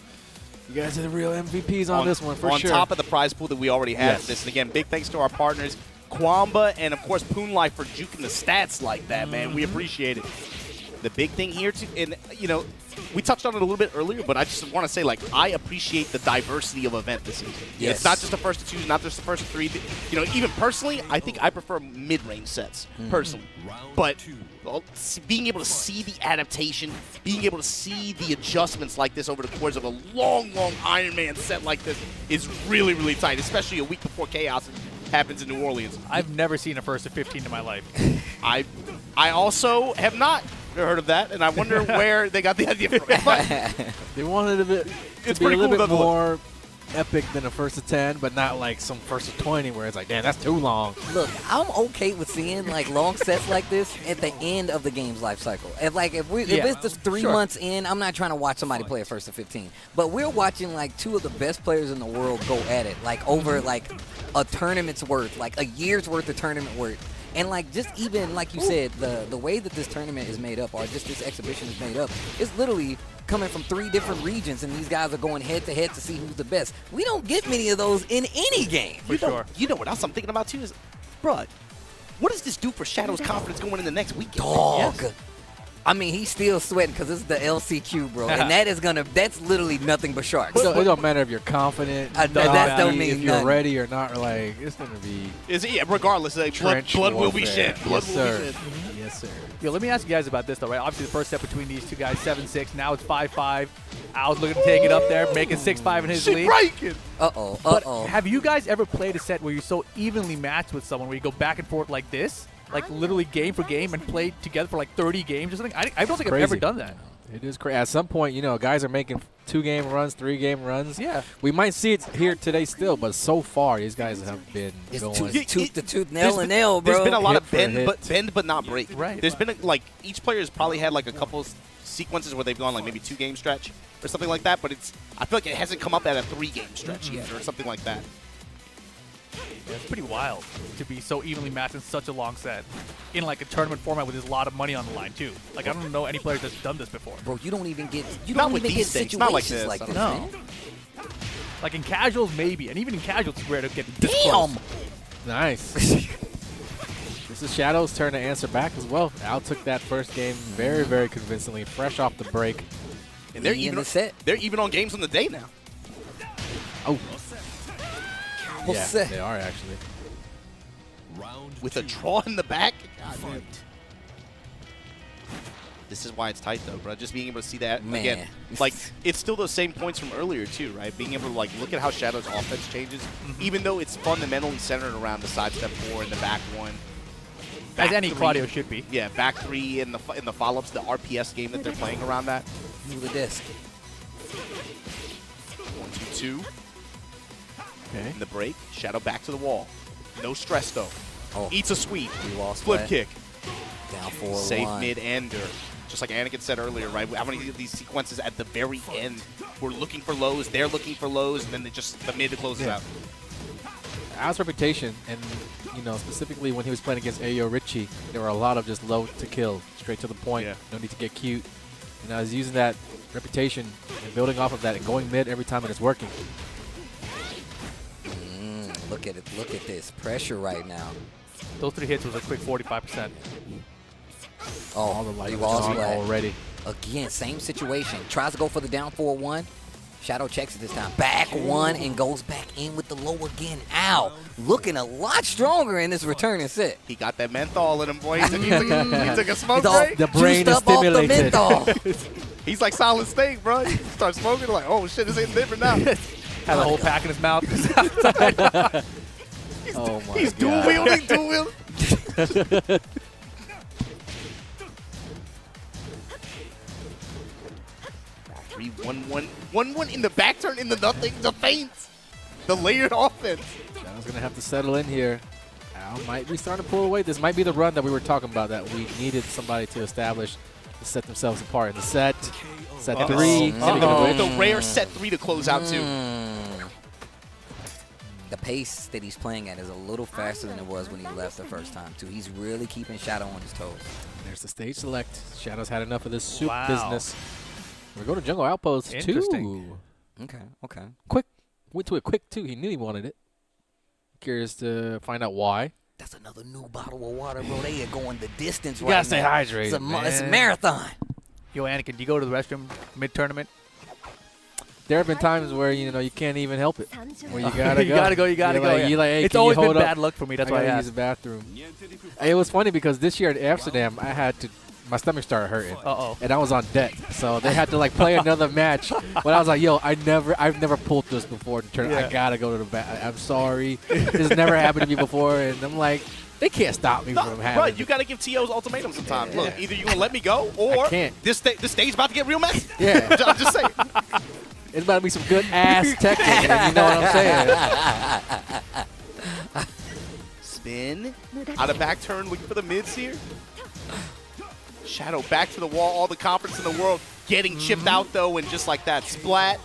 you guys are the real MVPs on this one, for sure. On top of the prize pool that we already have. Yes. This. And again, big thanks to our partners, Kwamba and, of course, Poonlife for juking the stats like that, man. We appreciate it. The big thing here, too, and, we touched on it a little bit earlier, but I just want to say, like, I appreciate the diversity of event this season. Yes. It's not just the first to two, not just the first to three. Even personally, I think I prefer mid-range sets, personally. But being able to see the adaptation, being able to see the adjustments like this over the course of a long, long Iron Man set like this is really, really tight, especially a week before Chaos happens in New Orleans. I've never seen a first to 15 in my life. I also have not heard of that, and I wonder where they got the idea from. They wanted to be a little bit more epic than a first to 10, but not like some first to 20 where it's like, damn, that's too long. Look, I'm okay with seeing like long sets like this at the end of the game's life cycle. If it's just 3 months in, I'm not trying to watch somebody play a first to 15. But we're watching like 2 of the best players in the world go at it, like over like a tournament's worth, like a year's worth of tournament worth. And like just even like you said, the way that this tournament is made up, or just this exhibition is made up, is literally coming from 3 different regions, and these guys are going head to head to see who's the best. We don't get many of those in any game. You know what else I'm thinking about too is, bro, what does this do for Shadow's confidence going in the next weekend? Dog. Yes. I mean, he's still sweating because this is the LCQ, bro, and that's literally nothing but sharks. It don't matter if you're confident, that don't mean if you're ready or not. Like, it's gonna be. Regardless, like, blood will be shed. Blood will be shed. Yes, sir. Yo, let me ask you guys about this though, right? Obviously, the first set between these two guys, 7-6. Now it's 5-5. Al's looking to take it up there, making 6-5 in his lead. But have you guys ever played a set where you're so evenly matched with someone where you go back and forth like this? Like literally game for game and played together for like 30 games or something? I don't think I've ever done that. It is crazy. At some point, guys are making 2-game runs, 3-game runs. Yeah. We might see it here today still, but so far these guys have been It's going. tooth to tooth, nail to nail, bro. There's been a lot Hit of for bend but not break. Right. There's been like each player has probably had like a couple sequences where they've gone like maybe 2-game stretch or something like that. But I feel like it hasn't come up at a 3-game stretch yet or something like that. Yeah, it's pretty wild to be so evenly matched in such a long set in like a tournament format with a lot of money on the line too. Like I don't know any player that's done this before. Bro, you don't even get Not with these stakes, situations not like this, like I this, don't man. Like in casuals maybe, and even in casuals it's rare to get this Damn. close. Nice. This is Shadow's turn to answer back as well. Al took that first game very, very convincingly, fresh off the break. And they're In even the set. They're even on games on the day now. Oh, Whole yeah, set. they are actually. With a draw in the back. God, man. This is why it's tight, though, bro. Just being able to see that Man. again, like it's still those same points from earlier too, right? Being able to like look at how Shadow's offense changes, even though it's fundamentally centered around the sidestep 4 and the back 1. As Back any 3. Claudio should be. Yeah, back 3 in the follow-ups, the RPS game that they're playing around that. Move the disc. 1-2-2 Okay. in the break. Shadow back to the wall. No stress though. Oh, Eats a sweep. we lost Flip that. kick. Down 4-1. Safe mid-ender. Just like Anakin said earlier, right? How many of these sequences at the very end we're looking for lows, they're looking for lows, and then the mid closes out. Al's reputation, and you know specifically when he was playing against Ayo Richie, there were a lot of just low to kill, straight to the point. Yeah. No need to get cute. And I was using that reputation and building off of that and going mid every time, and it's working. Look at it. Look at this pressure right now. Those 3 hits was a quick 45%. Oh, All the we lights lost on flat. already. Again, same situation. Tries to go for the down 4-1. Shadow checks it this time. Back 1 and goes back in with the low again. Ow. Looking a lot stronger in this returning set. He got that menthol in him, boy. He took a smoke He's all break. The brain juiced is up off the stimulated. menthol. He's like Solid Snake, bro. He starts smoking, like, oh shit, this ain't different now. Had a whole pack in his mouth. Oh my He's god. dual wielding. Back 3, 1-1. 1-1 in the back turn, in the nothing, the feints. The layered offense. Shadow's gonna have to settle in here. Al might be starting to pull away. This might be the run that we were talking about, that we needed somebody to establish to set themselves apart in the set. Set 3. Speaking of which, The rare set 3 to close out, too. The pace that he's playing at is a little faster than it was when he left the first time, too. He's really keeping Shadow on his toes. there's the stage select. Shadow's had enough of this soup Wow. business. We go to Jungle Outpost 2. Interesting. Okay. Quick. Went to it quick, too. He knew he wanted it. Curious to find out why. That's another new bottle of water, bro. They are going the distance You right gotta stay now. hydrated, It's a man. marathon. Yo, Anakin, do you go to the restroom mid-tournament? There have been times where you can't even help it. Where you gotta You go. gotta go, you gotta You're go. like, yeah. you're like, hey, It's can you always been hold up? bad luck for me. That's I why I gotta use asked. the bathroom. It was funny because this year at Amsterdam, my stomach started hurting. Uh-oh. And I was on deck, so they had to like play another match. But I was like, yo, I've never pulled this before in the tournament. Yeah. I gotta go to the bath. I'm sorry, this never happened to me before. And I'm like, they can't stop me from having. Right, you got to give TO's ultimatum sometimes. Look, either you're going to let me go, or I can't. this stage about to get real messy. Yeah. I'm just saying. It's about to be some good ass Tekken, and you know what I'm saying? Spin. Out of back turn, looking for the mids here. Shadow back to the wall, all the confidence in the world. Getting chipped out, though, and just like that, splat,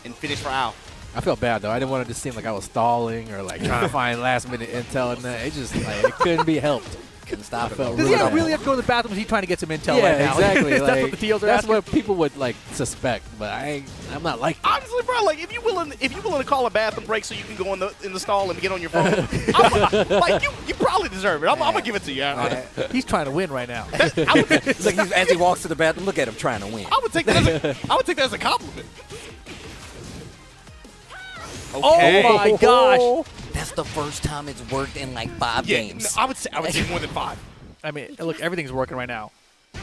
and finish for Al. I felt bad though. I didn't want it to seem like I was stalling or like trying to find last minute intel, and that. It just like it couldn't be helped. Couldn't stop it. felt bro. Does he bad. really have to go to the bathroom? Is he trying to get some intel Yeah, right now? exactly. That's like, what the TOs are that's asking? what people would like suspect, but I'm not like that. Honestly, bro, like if you're willing to call a bathroom break so you can go in the stall and get on your phone, like you probably deserve it. I'm gonna give it to you. He's trying to win right now. It's like as he walks to the bathroom, look at him trying to win. I would take that as a compliment. Oh my gosh! That's the first time it's worked in like 5 Yeah, games. no, I would say more than 5. I mean, look, everything's working right now.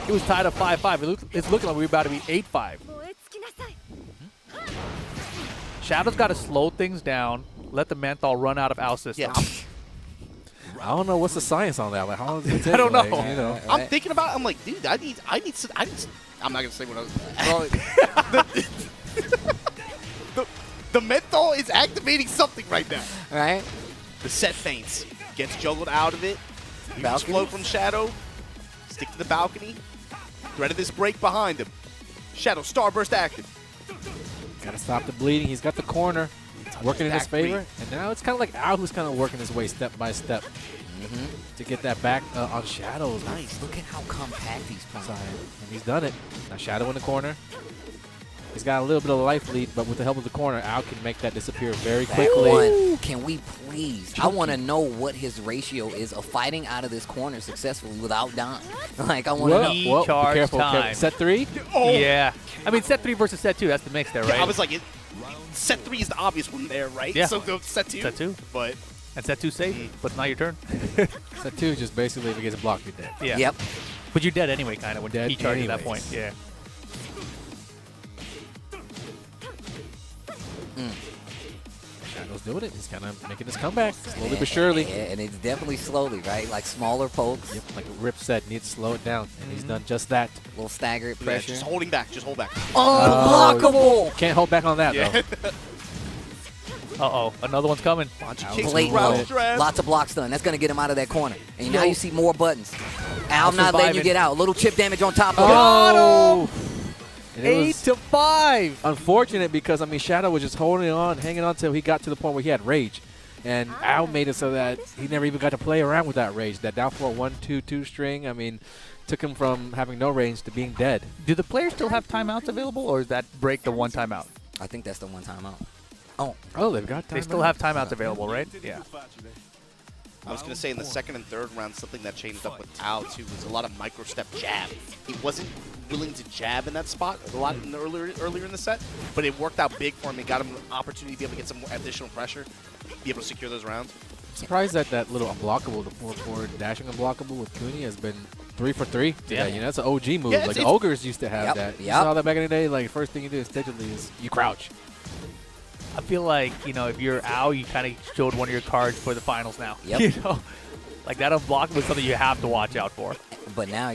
It was tied up 5-5. It's looking like we're about to be 8-5. Shadow's got to slow things down, let the menthol run out of Al's system. Yeah, I don't know what's the science on that. Like, how long does it take? I don't know. Like, you know. I'm thinking about. I'm like, dude, I need. I'm not gonna say what I was. The menthol is activating something right now. Right? The set feints. Gets juggled out of it. You Balcony? float from Shadow. Stick to the balcony. Threat of this break behind him. Shadow, Starburst active. Gotta stop the bleeding. He's got the corner. Working in his back favor. And now it's kind of like Al who's kind of working his way step by step to get that back on Shadows. Nice. Look at how compact he's playing. And he's done it. Now Shadow in the corner. He's got a little bit of a life lead, but with the help of the corner, Al can make that disappear very That quickly. one, can we please? I want to know what his ratio is of fighting out of this corner successfully without dying. Like, I want to know. Whoa, be Charge careful, time. Set 3? Oh. Yeah. I mean, set 3 versus set 2. That's the mix there, right? Yeah, I was like, set 3 is the obvious one there, right? Yeah. So go set 2. Set 2. But And set 2 safe, but not your turn. Set 2 just basically if it gets blocked, you're dead. Yeah. Yep. But you're dead anyway, kind of, when Dead he charges at that anyways. point. Yeah. Shadow's doing it. He's kind of making his comeback, slowly but surely. Yeah, and it's definitely slowly, right? Like smaller pokes, Yep, like Rip said, needs to slow it down, and he's done just that. little staggered yeah, pressure. just holding back. Just hold back. Unblockable! Can't hold back on that, though. Uh-oh. Another one's coming. Bunch of Al kicks, Blatant crouch mode. grab. Lots of blocks done. That's going to get him out of that corner. And now Yo. you see more buttons. Al not letting you surviving. get out. Little chip damage on top of it. Oh! And it 8 was to 5. unfortunate because, I mean, Shadow was just holding on, hanging on till he got to the point where he had rage. And Al made it so that he never even got to play around with that rage. That down for a 1-2-2 string, I mean, took him from having no range to being dead. Do the players still have timeouts available, or is that break the one timeout? I think that's the one time out. Oh, they've got time. They still have timeouts available, right? Yeah. I was going to say in the second and third round, something that changed up with Al, too, was a lot of micro-step jab. He wasn't willing to jab in that spot a lot in the earlier in the set, but it worked out big for him. It got him an opportunity to be able to get some more additional pressure, be able to secure those rounds. I'm surprised that that little unblockable, the 4-4 dashing unblockable with Cooney has been 3 for 3 today. Yeah. You know, that's an OG move. Yeah, like the it's- Ogres used to have Yep, that. You yep. saw that back in the day. Like, first thing you do instinctively is you crouch. I feel like, you know, if you're Al, you kind of showed one of your cards for the finals now. Yep. You know? Like, that unblock was something you have to watch out for. But now,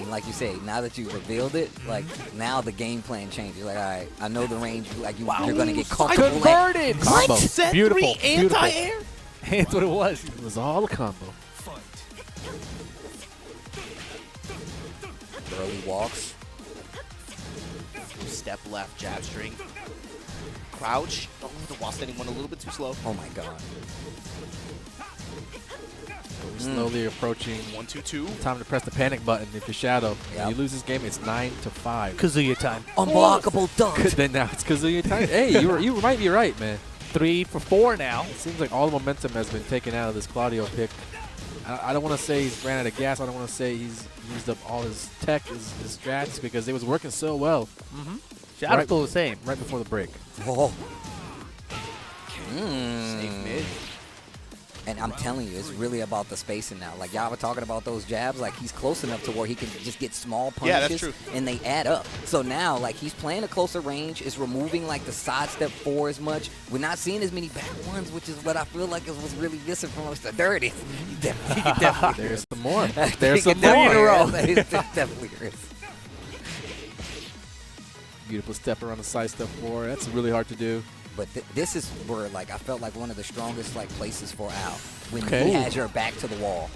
like you say, now that you've revealed it, like now the game plan changes. Like, all right, I know the range. Like you're going to get comfortable. Converted! Combo. Set Beautiful, 3 beautiful. anti-air? That's what it was. It was all a combo. Early walks. Step left, jab string. Crouch. Oh, the wall standing one a little bit too slow. Oh my God. Slowly approaching 1-2-2. time to press the panic button if you're Shadow. Yep. If you lose this game, it's 9 to 5. Kazuya time. Unblockable dunk. Then now it's Kazuya time. Hey, you might be right, man. 3 for 4 now. It seems like all the momentum has been taken out of this Claudio pick. I don't want to say he's ran out of gas. I don't want to say he's used up all his tech, his strats, because it was working so well Shadow's Right. still the same. right before the break. Oh. Safe mid. And I'm telling you, it's really about the spacing now. Like y'all were talking about those jabs, like he's close enough to where he can just get small punches, Yeah, that's true. and they add up. So now, like he's playing a closer range, is removing like the sidestep 4 as much. We're not seeing as many back ones, which is what I feel like is what's really missing from us. There it is. Definitely. There's some more. There's There's some more. more. It definitely is. Beautiful step around the side step 4. That's really hard to do. But this is where, like, I felt like one of the strongest, like, places for Al. When Okay. he has your back to the wall.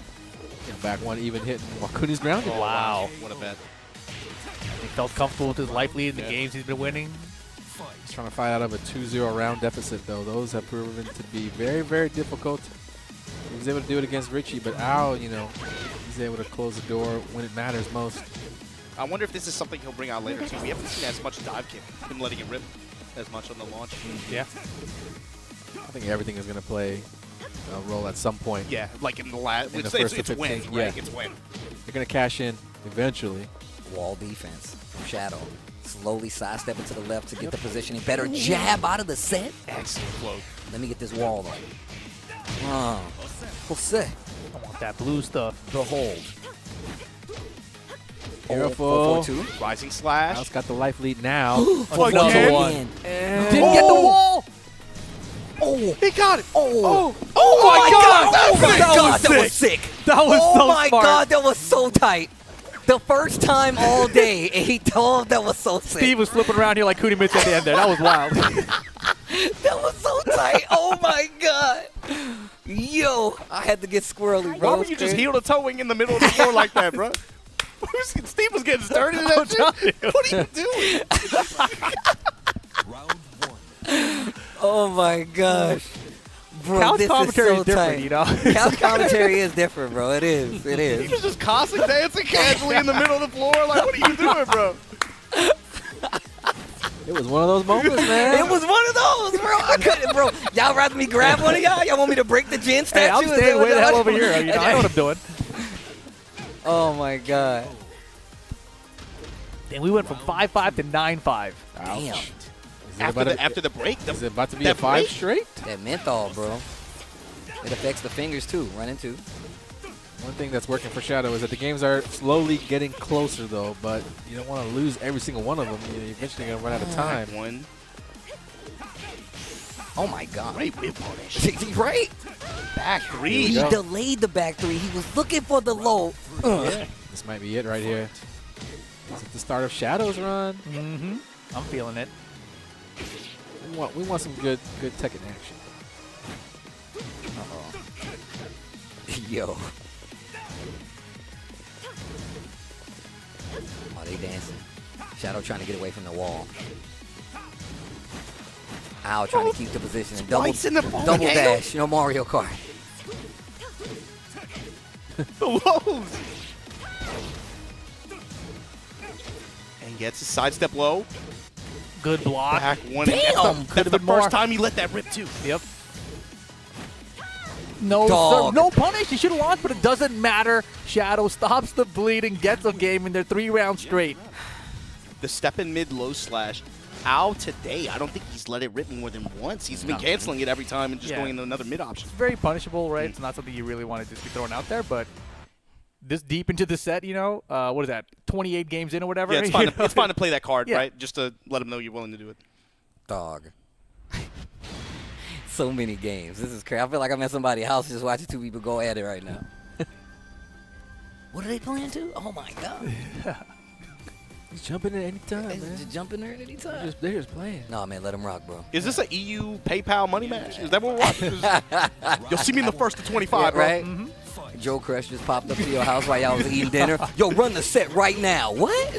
You know, back one even hitting Wakuni's grounded. Wow. What a bet. He felt comfortable with his life lead in the games he's been winning. He's trying to fight out of a 2-0 round deficit, though. Those have proven to be very, very difficult. He was able to do it against Richie, but Al, you know, he's able to close the door when it matters most. I wonder if this is something he'll bring out later, too. We haven't seen as much dive kick, him letting it rip as much on the launch. Yeah. I think everything is going to play a role at some point. Yeah, like in the last. In the It's first it's to win, 15, right? yeah. It's win. They're going to cash in eventually. Wall defense from Shadow. Slowly sidestep into the left to get the positioning. Better jab out of the set. Excellent float. Let me get this wall, though. Jose. I want that blue stuff. The hold. Careful. 4-4-2. Rising slash. Al's got the life lead now. Another one. Again. Didn't get the wall. Oh. He got it. Oh. Oh my God! Oh my God, that was sick. sick. That was Oh so my smart. God, that was so tight. The first time all day. 8-12. That was so sick. Steve was flipping around here like Cootie Mitch at the end there. That was wild. That was so tight. Oh my god. Yo, I had to get squirrely, bro. Why were you just heel to toeing in the middle of the floor like that, bro? Steve was getting started in that shit. What are you doing? Round 1. Oh my gosh. Bro, Couch this commentary is so is different, tight. you know? Couch commentary is different, bro. It is. It He is. was just Cossack dancing casually in the middle of the floor. Like, what are you doing, bro? It was one of those moments, man. It was one of those, bro. I couldn't, bro. Y'all rather me grab one of y'all? Y'all want me to break the gin statue? Hey, I'm Is that staying what way the y'all hell want? over here. You know, I know what I'm doing. Oh my god. And we went from 5-5 to 9-5. Damn. After the break, Is it about to be that a 5 break? straight? That menthol, bro. It affects the fingers too. Run into. One thing that's working for Shadow is that the games are slowly getting closer, though, but you don't want to lose every single one of them. You're eventually going to run out of time. One. Oh my god. Great whip punish. Right? Back three. He go. delayed the back three. He was looking for the low. Yeah. This might be it right here. Is it the start of Shadow's run? Mm-hmm. I'm feeling it. We want some good Tekken action. Yo. Oh, they dancing. Shadow trying to get away from the wall. Ow, trying to keep the position. And double, Twice in the ball double angle. dash. You know, Mario Kart. The lows. And gets his sidestep low. Good block. Back one. Damn! That's Could've the been first more. time he let that rip, too. Yep. No, Dog. sir. No punish. He should have launched, but it doesn't matter. Shadow stops the bleed and gets the game in their 3 rounds straight. The step in mid low slash. Ow, today, I don't think he's let it rip more than once. He's been canceling it every time and just Yeah. going into another mid option. It's very punishable, right? It's not something you really want to just be throwing out there, but this deep into the set, you know, what is that, 28 games in or whatever? Yeah, it's you fine, know? it's fine to play that card, Yeah. right? Just to let him know you're willing to do it. Dog. So many games. This is crazy. I feel like I'm at somebody's house just watching 2 people go at it right now. What are they playing to? Oh my god. He's jumping at any time, They man. just jump in there at any time. They're just playing. No, man, let them rock, bro. Is this an EU PayPal money match? Is that what we're watching? You'll see me in the first to 25, Yeah, bro. right? Joe Crush just popped up to your house while y'all was eating dinner. Yo, run the set right now. What?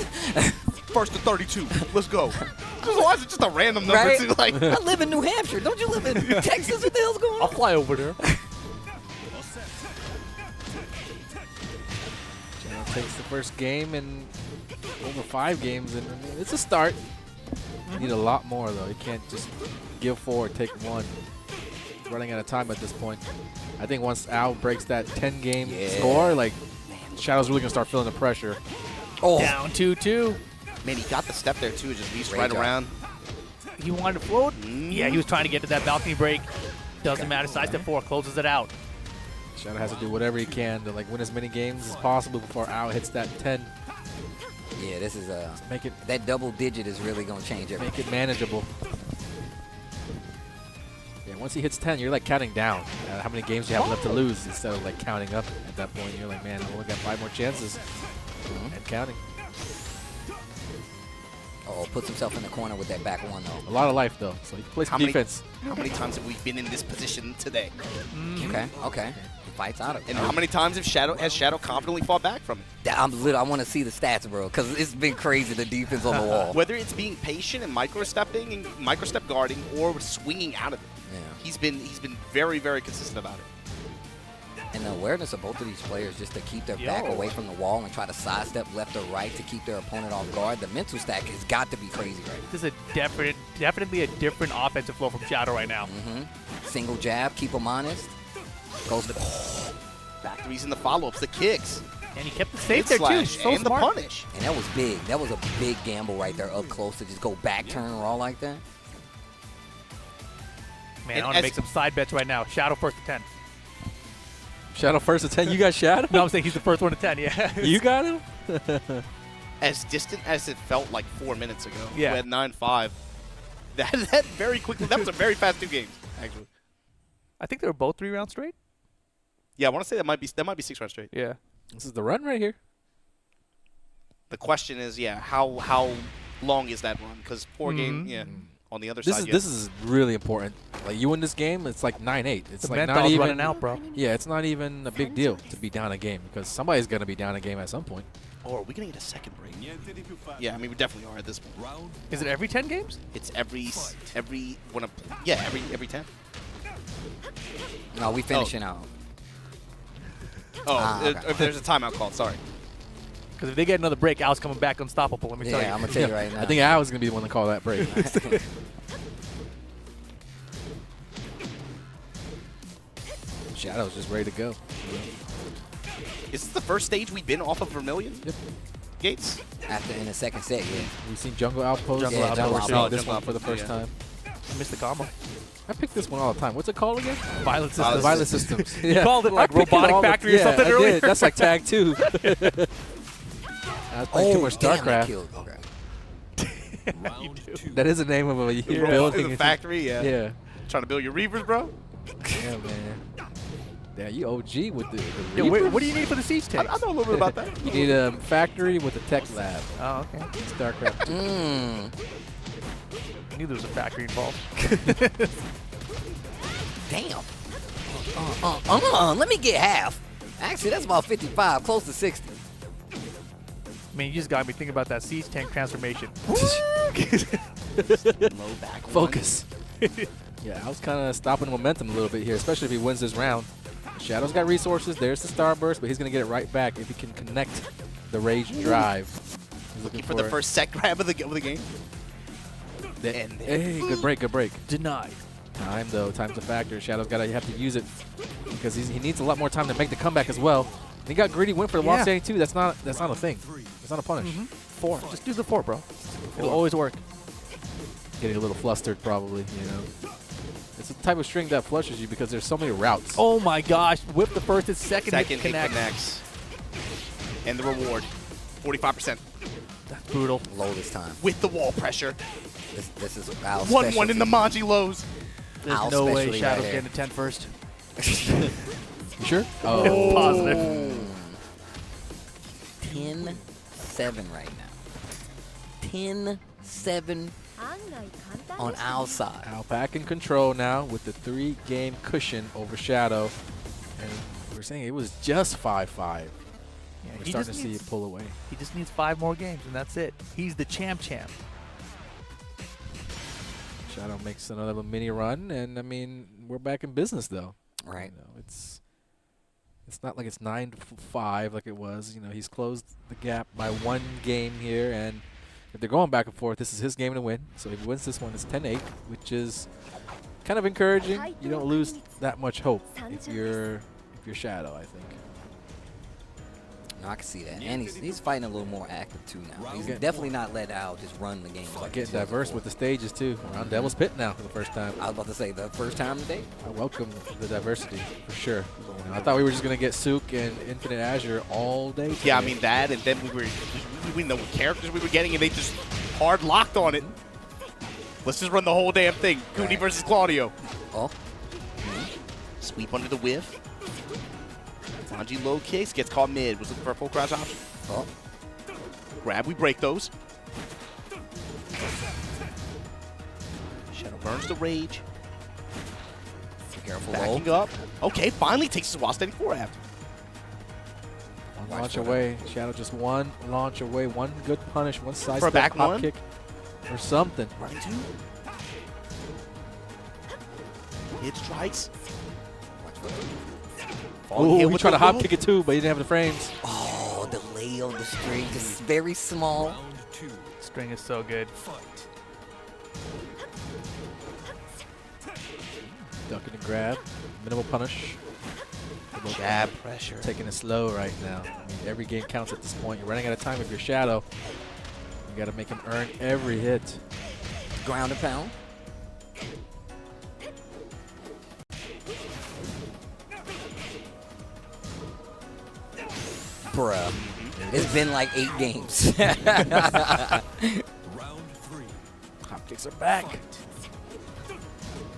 First to 32. Let's go. Why is it just a random number? Right? Too? Like, I live in New Hampshire. Don't you live in Texas? What the hell's going I'll on? fly over there. Shadow takes the first game in over 5 games, and I mean, it's a start. You need a lot more, though. You can't just give 4, take 1. Running out of time at this point. I think once Al breaks that 10-game score, like, Shadow's really going to start feeling the pressure. Oh, Down 2-2. man, he got the step there, too. Just reached Great right job. around. He wanted to float. Yeah, he was trying to get to that balcony break. Doesn't matter. Sidestep 4 closes it out. Shadow has to do whatever he can to, like, win as many games as possible before Al hits that 10. yeah, this is Make it that double digit is really gonna change everything. make it manageable. Yeah, once he hits 10, you're like counting down how many games you have left to lose instead of like counting up at that point. You're like, man, I've only got 5 more chances and counting. Oh, puts himself in the corner with that back one though. A lot of life though, so he can play some How many- defense. How many times have we been in this position today? Okay. He fights out of it. And how many times has Shadow confidently fought back from it? I want to see the stats, bro, because it's been crazy, the defense on the wall. Whether it's being patient and micro-stepping and micro-step guarding or swinging out of it. Yeah. He's been very, very consistent about it. And the awareness of both of these players just to keep their back away from the wall and try to sidestep left or right to keep their opponent off guard. The mental stack has got to be crazy right This is a definitely a different offensive flow from Shadow right now. now. Single jab, keep him honest. Goes to Back threes in the follow-ups, the kicks, And he kept it safe mid there too. slash, So and smart. the punish. and that was big. That was a big gamble right there up close to just go back turn raw like that. Man, And I want to as- make some side bets right now. Shadow first to 10. Shadow first to 10. You got Shadow? No, I'm saying he's the first one to 10. Yeah. You got him? As distant as it felt like 4 minutes ago. Yeah. We had 9-5. That very quickly. That was a very fast 2 games, actually. I think they were both 3 rounds straight. Yeah, I want to say that might be 6 rounds straight. Yeah. This is the run right here. The question is, yeah, how long is that run? Because poor game, yeah. On the other side, this is really important. Like you win this game, it's like 9-8. It's The like not mental's even running out, bro. Yeah, it's not even a big deal to be down a game because somebody's gonna be down a game at some point. Or are we going to get a second break? Yeah, I mean, we definitely are at this point. Is it every 10 games? It's every 10. No, we finishing out. Oh, okay. if there's a timeout called, sorry. Because if they get another break, Al's coming back unstoppable, let me tell you. Yeah, I'm gonna tell you right now. I think I was gonna be the one to call that break. Shadow's just ready to go. Is this the first stage we've been off of Vermilion? Yep. Gates? After in the second set, yeah. We've seen Jungle Outpost. Jungle Yeah, Outpost. Jungle We're seeing Outpost. this Jungle one for the Outpost, first yeah. time. I missed the combo. I pick this one all the time. What's it called again? Violent Violet Systems. Violet Systems. You called it like I pick it Robotic all the- Factory or yeah, something I earlier. did. That's like tag 2. I was playing too much damn, that StarCraft. killed. Okay. That is the name of a In building. the factory, yeah. Yeah. Trying to build your Reavers, bro? Yeah, man. Yeah, you OG with the Yo, wait, Reapers? what do you need for the siege I tanks? know a little bit about that. You need a factory with a tech lab. Oh, okay. StarCraft 2. I knew there was a factory involved. Damn. Let me get half. Actually, that's about 55, close to 60. I mean, you just got me thinking about that siege tank transformation. Low back. Focus. Yeah, I was kind of stopping the momentum a little bit here, especially if he wins this round. Shadow's got resources. There's the Starburst, but he's going to get it right back if he can connect the Rage Drive. He's Looking for the first set grab of the game. Hey, good break, good break. Denied. Time, though. Time's a factor. Shadow's got to have to use it because he needs a lot more time to make the comeback as well. He got greedy, went for the wall standing too. That's not a thing. That's not a punish. 4. Just do the 4, bro. It'll always work. Getting a little flustered, probably. You know, it's the type of string that flushes you because there's so many routes. Oh my gosh. Whip the first and second hit Second hit connect. connects. And the reward, 45%. That's brutal. Low this time. With the wall pressure. This is Al's 1-1 in the Manji lows. There's Al's no way specialty Shadow's right getting a 10 first. You sure? Oh. Positive. 10-7 right now. 10-7 on our side. Al back in control now with the 3-game cushion over Shadow. And we're saying it was just 5-5. Yeah, We're he starting to just see needs- it pull away. He just needs 5 more games, and that's it. He's the champ. Shadow makes another little mini run, and I mean, we're back in business though. Right. You know, it's not like it's 9-5 like it was. You know, he's closed the gap by 1 game here, and if they're going back and forth, this is his game to win. So if he wins this one, it's 10-8, which is kind of encouraging. You don't lose that much hope if you're Shadow, I think. No, I can see that. And he's fighting a little more active too now. He's definitely not let Al just run the game. Like Getting diverse with the stages too. We're on Devil's Pit now for the first time. I was about to say the first time today. I welcome the diversity for sure. You know, I thought we were just gonna get Sook and Infinite Azure all day. Yeah, I today. mean that, and then we know what characters we were getting, and they just hard locked on it. Let's just run the whole damn thing. Cooney versus Claudio. Oh, Sweep under the whiff. Sanji low kicks, gets caught mid. Was looking for a full crouch option. oh. Grab, we break those. Shadow burns the rage. Careful, Backing low. up. Okay, finally takes his while standing 4 after. One launch away. Shadow just one launch away. One good punish. One side For a step back hop one? kick or something. Run 2. Hit strikes. Oh, he with tried the to hop little- kick it too, but he didn't have the frames. Oh, delay on the string, just very small. String is so good. Ducking and grab. Minimal punish. Jab pressure. Taking it slow right now. I mean, every game counts at this point. You're running out of time if you're Shadow. You got to make him earn every hit. Ground and pound. Bruh. It's been like 8 games. Hop kicks are back.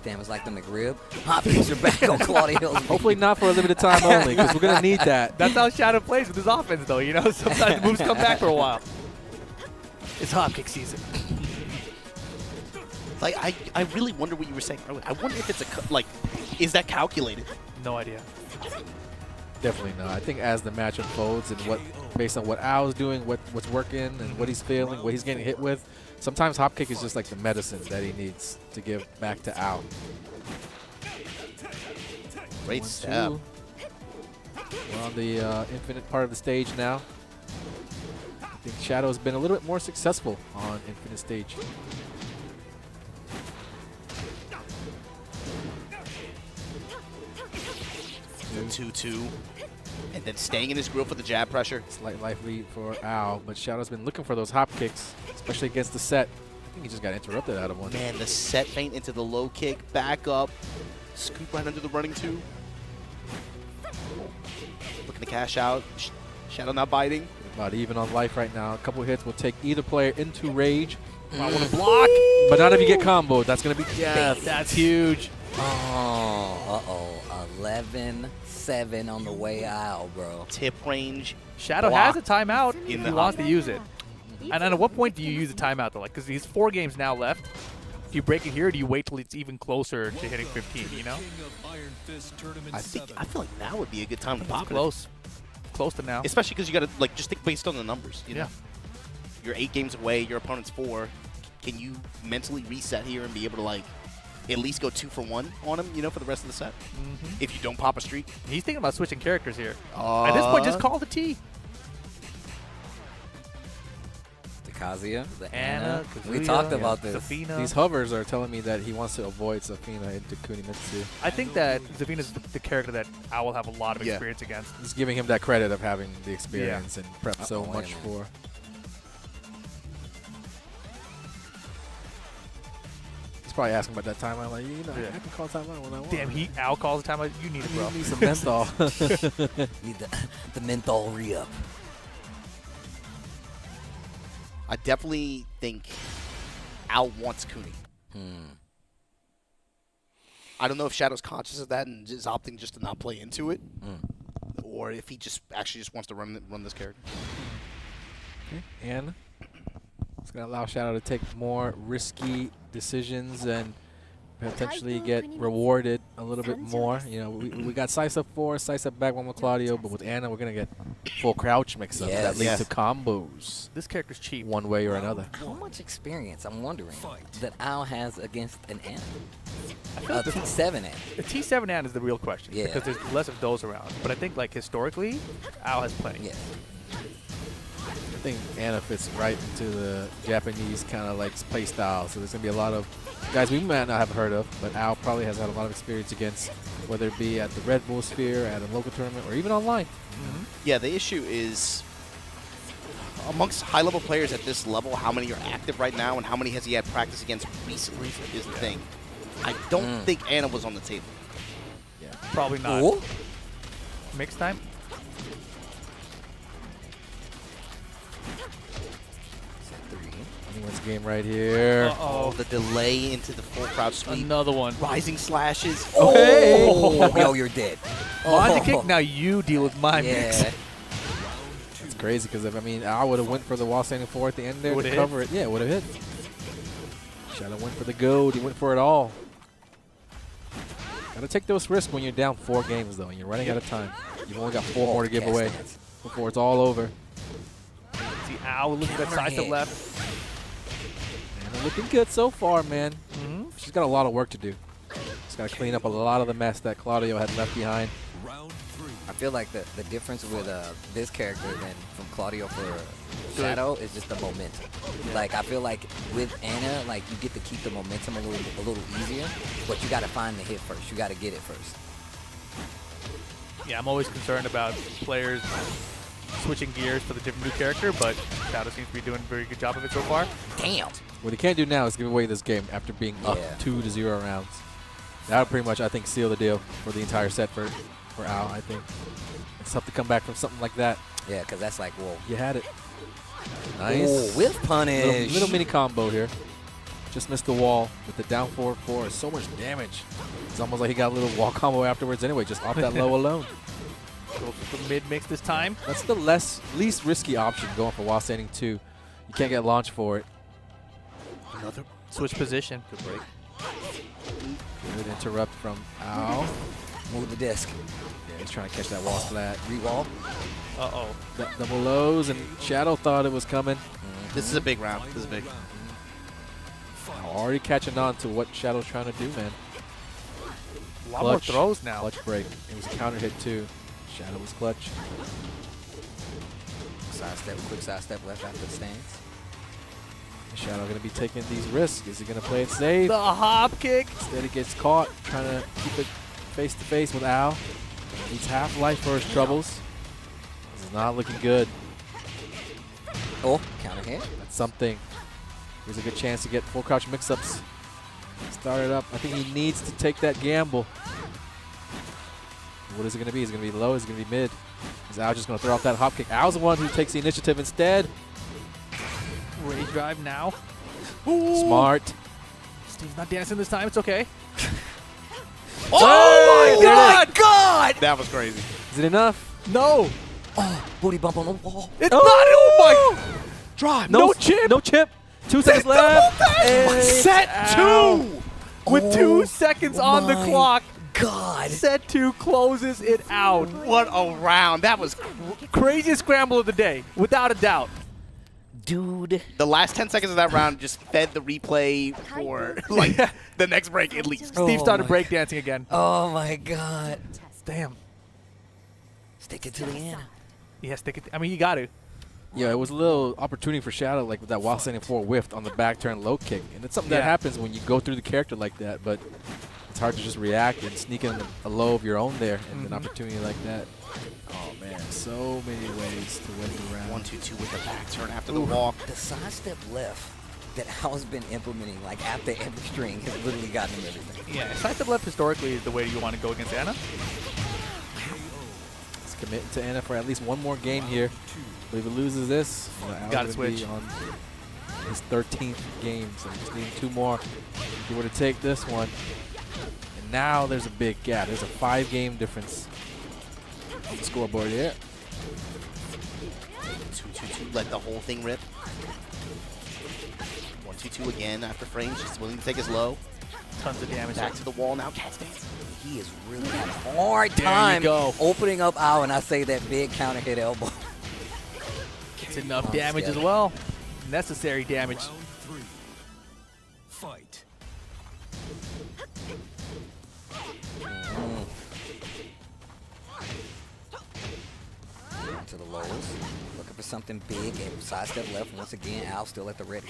Damn, it's like the McRib. Hop kicks are back on Claudio's. Hopefully not for a limited time only, because we're going to need that. That's how Shadow plays with his offense, though. You know, sometimes the moves come back for a while. It's hop kick season. Like, I really wonder what you were saying earlier. I wonder if it's is that calculated? No idea. Definitely not. I think as the match unfolds and based on what Al's doing, what's working, and what he's feeling, what he's getting hit with, sometimes hop kick is just like the medicine that he needs to give back to Al. Great stab. We're on the infinite part of the stage now. I think Shadow's been a little bit more successful on infinite stage. The 2-2. And then staying in his grill for the jab pressure. Slight life lead for Al, but Shadow's been looking for those hop kicks, especially against the set. I think he just got interrupted out of one. Man, the set feint into the low kick, back up, scoop right under the running two. Looking to cash out. Shadow not biting. About even on life right now. A couple hits will take either player into rage. I want to block. But not if you get comboed. That's going to be death. That's huge. Oh, 11-7 on the way out, bro. Tip range. Shadow block has a timeout in if the he wants to use it. And then at what point do you use a timeout, though? Like, because he's 4 games now left. Do you break it here, or do you wait till it's even closer to hitting 15, you know? I feel like now would be a good time to pop it. Close. Close to now. Especially because you got to, like, just think based on the numbers. You know? Yeah. You're 8 games away, your opponent's 4. Can you mentally reset here and be able to, like, at least go 2 for 1 on him, you know, for the rest of the set? If you don't pop a streak. He's thinking about switching characters here. At this point, just call the T. The Kazuya, the Anna, Anna. We Kazuya, talked about this. Zafina. These hovers are telling me that he wants to avoid Zafina into Kunimitsu. I think that Zafina's the character that I will have a lot of Yeah. experience against. Just giving him that credit of having the experience and prep so wait a much minute. for. He's probably asking about that timeline. Like, you know, I can call timeline when I want. Damn, Al calls the timeout. You need it, bro. You need some menthol. Need the menthol re-up. I definitely think Al wants Kuni. I don't know if Shadow's conscious of that and is opting just to not play into it, or if he just actually just wants to run this character. Okay. And it's going to allow Shadow to take more risky decisions and potentially get rewarded a little bit more. You know, we got Sice up 4, Sice up back 1 with Claudio, but with Anna, we're going to get full crouch mix-up that leads to combos This character's cheap. one way or another. How much experience, I'm wondering, that Al has against an Anna? T7 Anna. The T7 Anna is the real question. Yeah. Because there's less of those around. But I think, like, historically, Al has plenty. Yes. I think Anna fits right into the Japanese kind of like play style. So there's going to be a lot of guys we might not have heard of, but Al probably has had a lot of experience against, whether it be at the Red Bull Sphere, at a local tournament, or even online. Yeah, the issue is amongst high-level players at this level, how many are active right now and how many has he had practice against recently is the thing. I don't think Anna was on the table. Yeah. Probably not. Ooh. Mixed time? Anyone's game right here. Oh, the delay into the full crouch sweep. Another one. Rising slashes. Oh, yo, you're dead. Monty kick, now you deal with my mix. Yeah. It's crazy because I mean, I would have went for the wall standing 4 at the end there to Would've cover it. Yeah, it would have hit. Shadow went for the gold. He went for it all. Gotta take those risks when you're down 4 games though, and you're running out of time. You've only got 4 more to give away before it's all over. See Al looking at side to left. And looking good so far, man. She's got a lot of work to do. She's got to clean up a lot of the mess that Claudio had left behind. I feel like the difference with this character than from Claudio for Shadow is just the momentum. Like, I feel like with Anna, like, you get to keep the momentum a little easier, but you got to find the hit first. You got to get it first. Yeah, I'm always concerned about players switching gears for the different new character, but Shadow seems to be doing a very good job of it so far. Damn. What he can't do now is give away this game after being up 2-0 rounds. That would pretty much, I think, seal the deal for the entire set for Al, I think. It's tough to come back from something like that. Yeah, because that's like, whoa. You had it. Nice. Ooh, whiff punish. Little mini combo here. Just missed the wall with the down 4-4. So much damage. It's almost like he got a little wall combo afterwards anyway, just off that low alone. Go for the mid mix this time. That's the least risky option going for wall standing 2. You can't get launched for it. Another Switch position. good break. Good interrupt from Al. Move the disc. Yeah, he's trying to catch that wall splat. Rewall. Uh-oh. Double lows, and Shadow thought it was coming. This is a big round. This is big. Already catching on to what Shadow's trying to do, man. A lot more throws now. Clutch break. It was a counter hit, too. Shadow was clutch. Sidestep, quick sidestep left after the stance. Shadow going to be taking these risks. Is he going to play it safe? The hop kick. Instead, he gets caught trying to keep it face-to-face with Al. Needs half life for his troubles. This is not looking good. Oh, counter hit. That's something. Here's a good chance to get full crouch mix-ups. Start it up. I think he needs to take that gamble. What is it going to be? Is it going to be low? Is it going to be mid? Is Al just going to throw off that hop kick? Al's the one who takes the initiative instead. Rage drive now. Smart. Steve's not dancing this time. It's okay. Oh my God! That was crazy. Is it enough? No. Oh, booty bump on the wall. It's not. Oh my. Drive. No chip. No chip. 2 seconds left. And Set Al. 2! With 2 seconds on the my clock. God. Set 2 closes it out. What a round. That was Craziest scramble of the day, without a doubt. Dude. the last 10 seconds of that round just fed the replay for like the next break at least. Oh Steve started my breakdancing again. Oh my God. Damn. Stick it to the end. Yeah, stick it. I mean, you got to. Yeah, it was a little opportunity for Shadow, like with that while standing 4 whiffed on the back turn low kick. And it's something that Yeah. happens when you go through the character like that, but it's hard to just react and sneak in a low of your own there and an opportunity like that. Oh, man, so many ways to win the round. 1-2-2 with the back turn after the walk. The sidestep left that Al's been implementing, like after every string, has literally gotten him everything. Yeah, sidestep left historically is the way you want to go against Anna. Let's commit to Anna for at least one more game here. But if he loses this, Al's Gotta gonna switch. be on his 13th game, so just need 2 more. If he were to take this one, and now there's a big gap. There's a 5-game difference on the scoreboard here. 2-2-2, let the whole thing rip. 1-2-2 again after frames, just willing to take his low. Tons of damage. Back to the wall now, cat stance. He is really having a hard There you time go. opening up Al, and I say that big counter hit elbow. It's enough Oh, damage scary. as well. Necessary damage. Fight. To the lows. Looking for something big and sidestep left. Once again, Al still at the ready.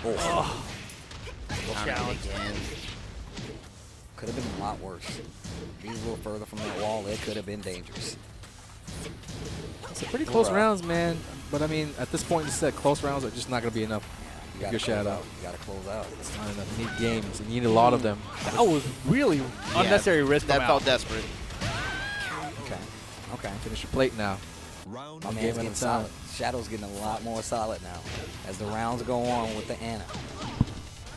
Oh. Challenge. Again. Could have been a lot worse. Be a little further from that wall, it could have been dangerous. It's a pretty close Rough. rounds, man. But I mean, at this point in the set, close rounds are just not going to be enough. You Good gotta shout close out. You gotta close out. It's not enough. You need games, and you need a lot of them. That was really unnecessary risk. That from felt Al. desperate. Okay. Okay. Finish your plate now. Round My One man's game at getting a solid. time. Shadow's getting a lot more solid now as the rounds go on with the Anna.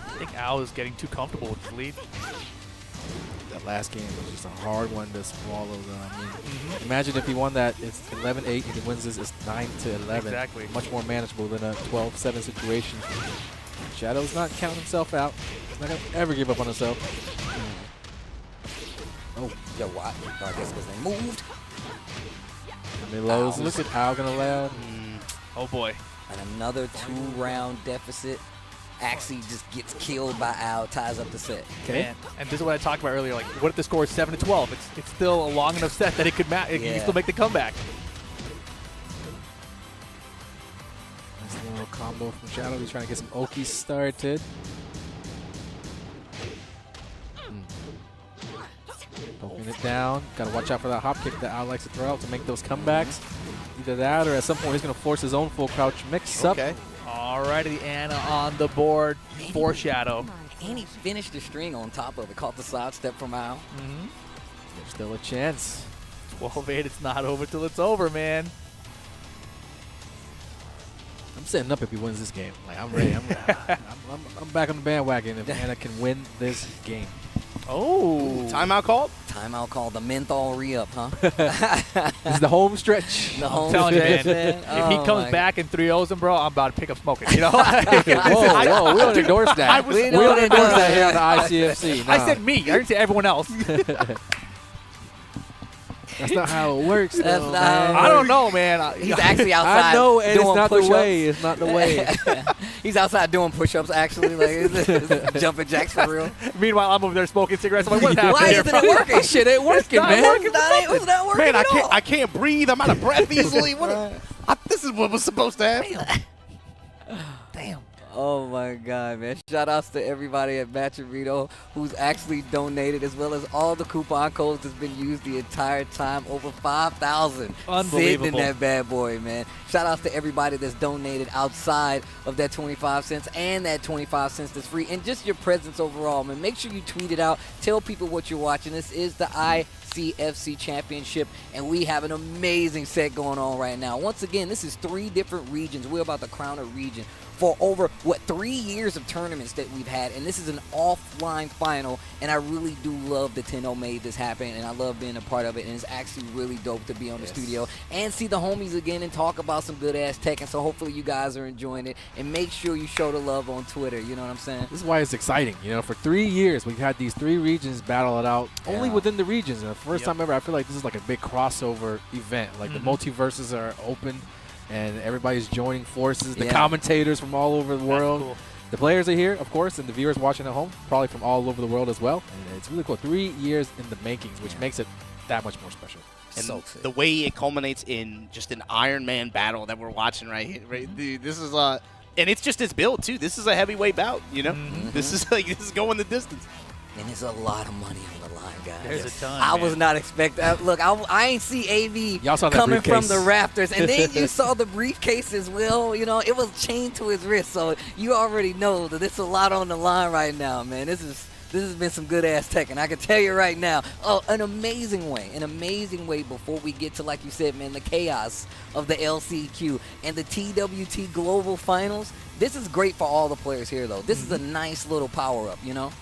I think Al is getting too comfortable with his lead. That last game was just a hard one to swallow, though. I mean, imagine if he won that, it's 11-8, and he wins this, it's 9-11. Exactly. Much more manageable than a 12-7 situation. Shadow's not counting himself out. He's not going to ever give up on himself. Oh, yo, what? I guess because they moved. I mean, lows Ow. is Al going to land. Oh boy. And another 2-round deficit. Axie just gets killed by Al, ties up the set. Okay. Man. And this is what I talked about earlier. Like, what if the score is 7-12? It's still a long enough set that it could it Yeah. can still make the comeback. Nice little combo from Shadow. He's trying to get some Okies started. Poking it down. Got to watch out for that hop kick that Al likes to throw out to make those comebacks. Either that or at some point he's going to force his own full crouch mix up. Okay. Alrighty, Anna on the board for Shadow. And he finished the string on top of it. Caught the sidestep from Al. There's still a chance. 12-8, it's not over till it's over, man. I'm setting up if he wins this game. Like, I'm ready. I'm back on the bandwagon if Anna can win this game. Oh. Timeout called? Timeout called, the menthol re-up, huh? This is the home stretch. The home telling you, stretch, man. If he Oh comes my back and 3-0s him, bro, I'm about to pick up smoking. You know? Whoa, we don't endorse that. We We don't endorse that here on the ICFC. I Nah. said me. I didn't say everyone else. That's not how it works. That's though, not how man. it I don't know, man. He's actually outside I know, and doing it's not push-ups. the way. It's not the way. He's outside doing push-ups, actually. Like, it's jumping jacks for real. Meanwhile, I'm over there smoking cigarettes. I'm like, what's happening Why here, isn't bro? it working? Shit ain't working, not man. working. It's not working Man, at all. I can't breathe. I'm out of breath easily. This is what was supposed to happen. Damn. Oh my God, man. Shout outs to everybody at Matcherito who's actually donated, as well as all the coupon codes that's been used the entire time. Over 5,000 sitting in Unbelievable. that bad boy, man. Shout outs to everybody that's donated outside of that 25 cents and that 25 cents that's free. And just your presence overall, man. Make sure you tweet it out. Tell people what you're watching. This is the ICFC Championship, and we have an amazing set going on right now. Once again, this is 3 different regions. We're about to crown a region for over, 3 years of tournaments that we've had, and this is an offline final, and I really do love that Tenno made this happen, and I love being a part of it, and it's actually really dope to be on the studio and see the homies again and talk about some good-ass Tekken, so hopefully you guys are enjoying it, and make sure you show the love on Twitter, you know what I'm saying? This is why it's exciting. You know, for 3 years, we've had these 3 regions battle it out only Yeah. within the regions. And the first Yep. time ever, I feel like this is like a big crossover event. Like the multiverses are open, and everybody's joining forces. The Yeah. commentators from all over the world. cool. The players are here, of course, and the viewers watching at home, probably from all over the world as well. And it's really cool. 3 years in the makings, which makes it that much more special. And So sick. the way it culminates in just an Iron Man battle that we're watching right here. Right, dude, this is and it's just his build too. This is a heavyweight bout, you know. This is going the distance. And there's a lot of money on the line, guys. There's a ton, I was man. not expecting. Look, I ain't see AV Y'all saw that coming from briefcase. the rafters, and then you saw the briefcase as well. You know, it was chained to his wrist, so you already know that there's a lot on the line right now, man. This has been some good ass Tekken. I can tell you right now. Oh, an amazing way before we get to, like you said, man, the chaos of the LCQ and the TWT Global Finals. This is great for all the players here, though. This is a nice little power up, you know.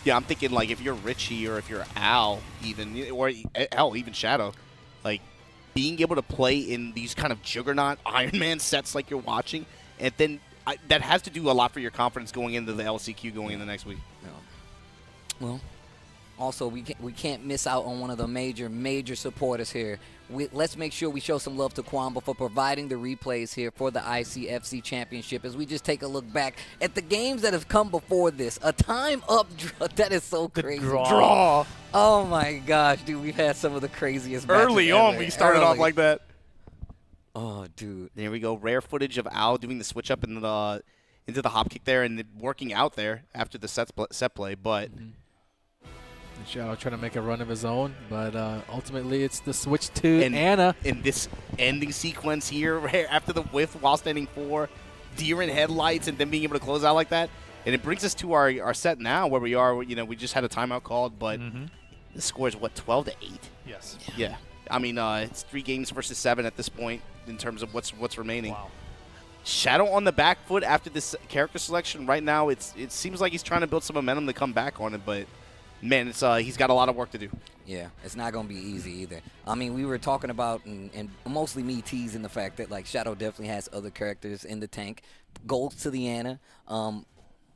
Yeah, I'm thinking like if you're Richie or if you're Al, even or hell, even Shadow, like being able to play in these kind of juggernaut Iron Man sets like you're watching, and then that has to do a lot for your confidence going into the LCQ going in the next week. Well, also we can't miss out on one of the major supporters here. Let's make sure we show some love to Kwamba for providing the replays here for the ICFC Championship as we just take a look back at the games that have come before this. A time-up draw. That is so crazy. Draw. Oh, my gosh, dude. We've had some of the craziest matches Early on, ever. we started off Early. like that. Oh, dude. There we go. Rare footage of Al doing the switch up into the hop kick there and working out there after the set play, but. Shadow trying to make a run of his own, but ultimately it's the switch to Anna. In this ending sequence here, right after the whiff while standing 4, deer in headlights, and then being able to close out like that. And it brings us to our set now where we are. You know, we just had a timeout called, but the score is, 12-8? Yes. Yeah. I mean, it's 3 games versus 7 at this point in terms of what's remaining. Wow. Shadow on the back foot after this character selection. Right now, it seems like he's trying to build some momentum to come back on it, but man, he's got a lot of work to do. Yeah, it's not going to be easy either. I mean, we were talking about, and mostly me teasing the fact that, like, Shadow definitely has other characters in the tank. Goes to the Ana.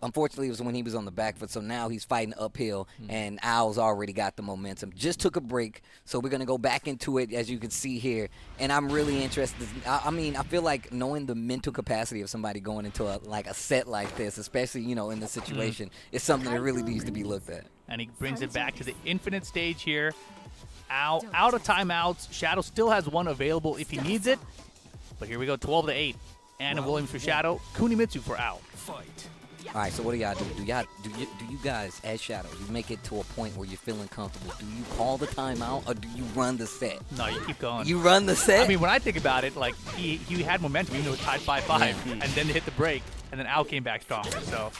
Unfortunately, it was when he was on the back foot, so now he's fighting uphill, and Owl's already got the momentum. Just took a break, so we're going to go back into it, as you can see here, and I'm really interested. I mean, I feel like knowing the mental capacity of somebody going into a set like this, especially, you know, in this situation, is something that really needs to be looked at. And he brings it back to the infinite stage here. Owl out of timeouts. Shadow still has one available if he needs it. But here we go, 12-8. Anna Williams for Shadow, Kunimitsu for Owl. All right, so what do y'all do? Do you guys, as Shadow, you make it to a point where you're feeling comfortable? Do you call the timeout or do you run the set? No, you keep going. You run the set? I mean, when I think about it, like he had momentum even though it was tied 5-5, and then hit the break, and then Owl came back stronger. So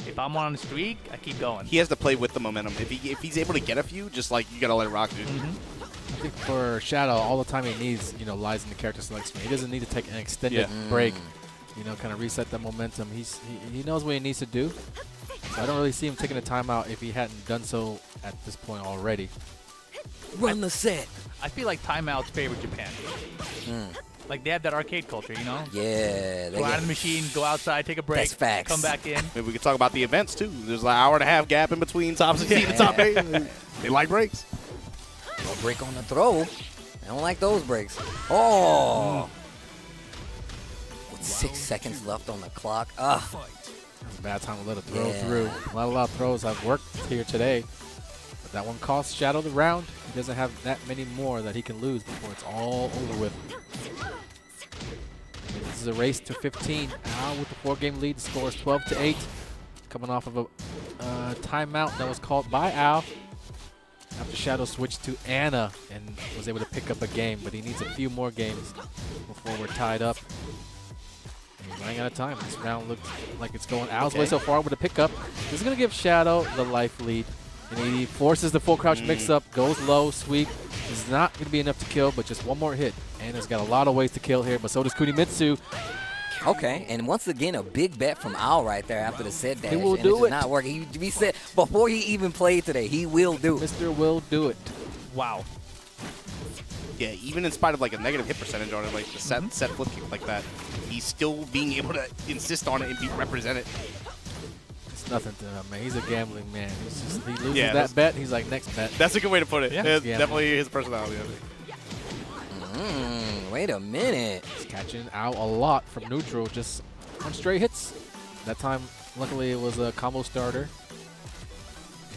if I'm on a streak, I keep going. He has to play with the momentum. If he's able to get a few, just like you gotta let it rock, dude. I think for Shadow, all the time he needs, lies in the character selection. He doesn't need to take an extended break, kind of reset that momentum. He knows what he needs to do. So I don't really see him taking a timeout if he hadn't done so at this point already. Run the set. I feel like timeouts favor Japan. Like they have that arcade culture, you know? Yeah. Go out of the machine, go outside, take a break, That's facts. come back in. Maybe we could talk about the events too. There's like an hour and a half gap in between top 16 and top 8. They like breaks. No break on the throw. I don't like those breaks. Oh. With 6 seconds left on the clock. That's a bad time to let a throw through. A lot of throws have worked here today. But that one cost Shadow the round. He doesn't have that many more that he can lose before it's all over with. This is a race to 15. Now with the 4-game lead, the score is 12-8. Coming off of a timeout that was called by Al. After Shadow switched to Anna and was able to pick up a game, but he needs a few more games before we're tied up. And he's running out of time. This round looks like it's going Al's way so far with a pickup. This is going to give Shadow the life lead. And he forces the full crouch mix-up, goes low, sweep. This is not going to be enough to kill, but just one more hit. Anna's got a lot of ways to kill here, but so does Kunimitsu. Okay, and once again, a big bet from Al right there after the set dash. He will and do it's it. not working. He said before he even played today, he will do it. Mr. will do it. Wow. Yeah, even in spite of like a negative hit percentage on it, like the set flip kick like that, he's still being able to insist on it and be represented. It's nothing to him, man. He's a gambling man. He's just, he loses Yeah, that bet, he's like, next bet. That's a good way to put it. Yeah. It's Yeah. definitely his personality. Wait a minute. He's catching out a lot from neutral, just on straight hits. That time, luckily, it was a combo starter.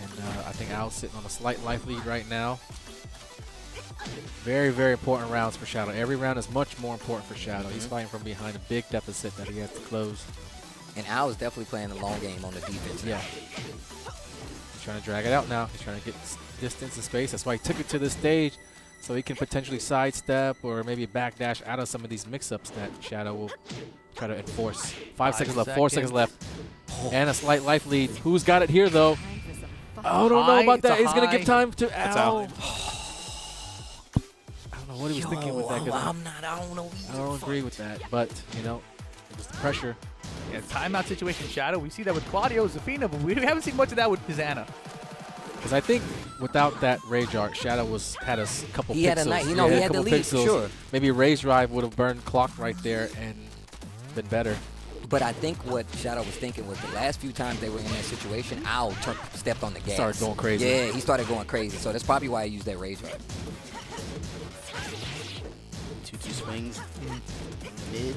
And I think Al's sitting on a slight life lead right now. Very, very important rounds for Shadow. Every round is much more important for Shadow. He's fighting from behind a big deficit that he has to close. And Al is definitely playing the long game on the defense. Yeah. He's trying to drag it out now. He's trying to get distance and space. That's why he took it to the stage, so he can potentially sidestep or maybe backdash out of some of these mix-ups that Shadow will try to enforce. 5 seconds left, 4 seconds left. And a slight life lead. Who's got it here, though? Oh, I don't know about that. He's going to give time to Al. I don't know what he was thinking with that. I don't know either. I don't agree with that, but, you know, it was the pressure. Yeah, timeout situation, Shadow. We see that with Claudio Zafina, but we haven't seen much of that with Hizana. Because I think without that Rage Art, Shadow had a couple pixels. He had a night, you know, he had the lead for sure. Maybe Rage Drive would have burned clock right there and been better. But I think what Shadow was thinking was the last few times they were in that situation, Al stepped on the gas. Started going crazy. Yeah, he started going crazy. So that's probably why he used that Rage Drive. 2-2 swings. Mid.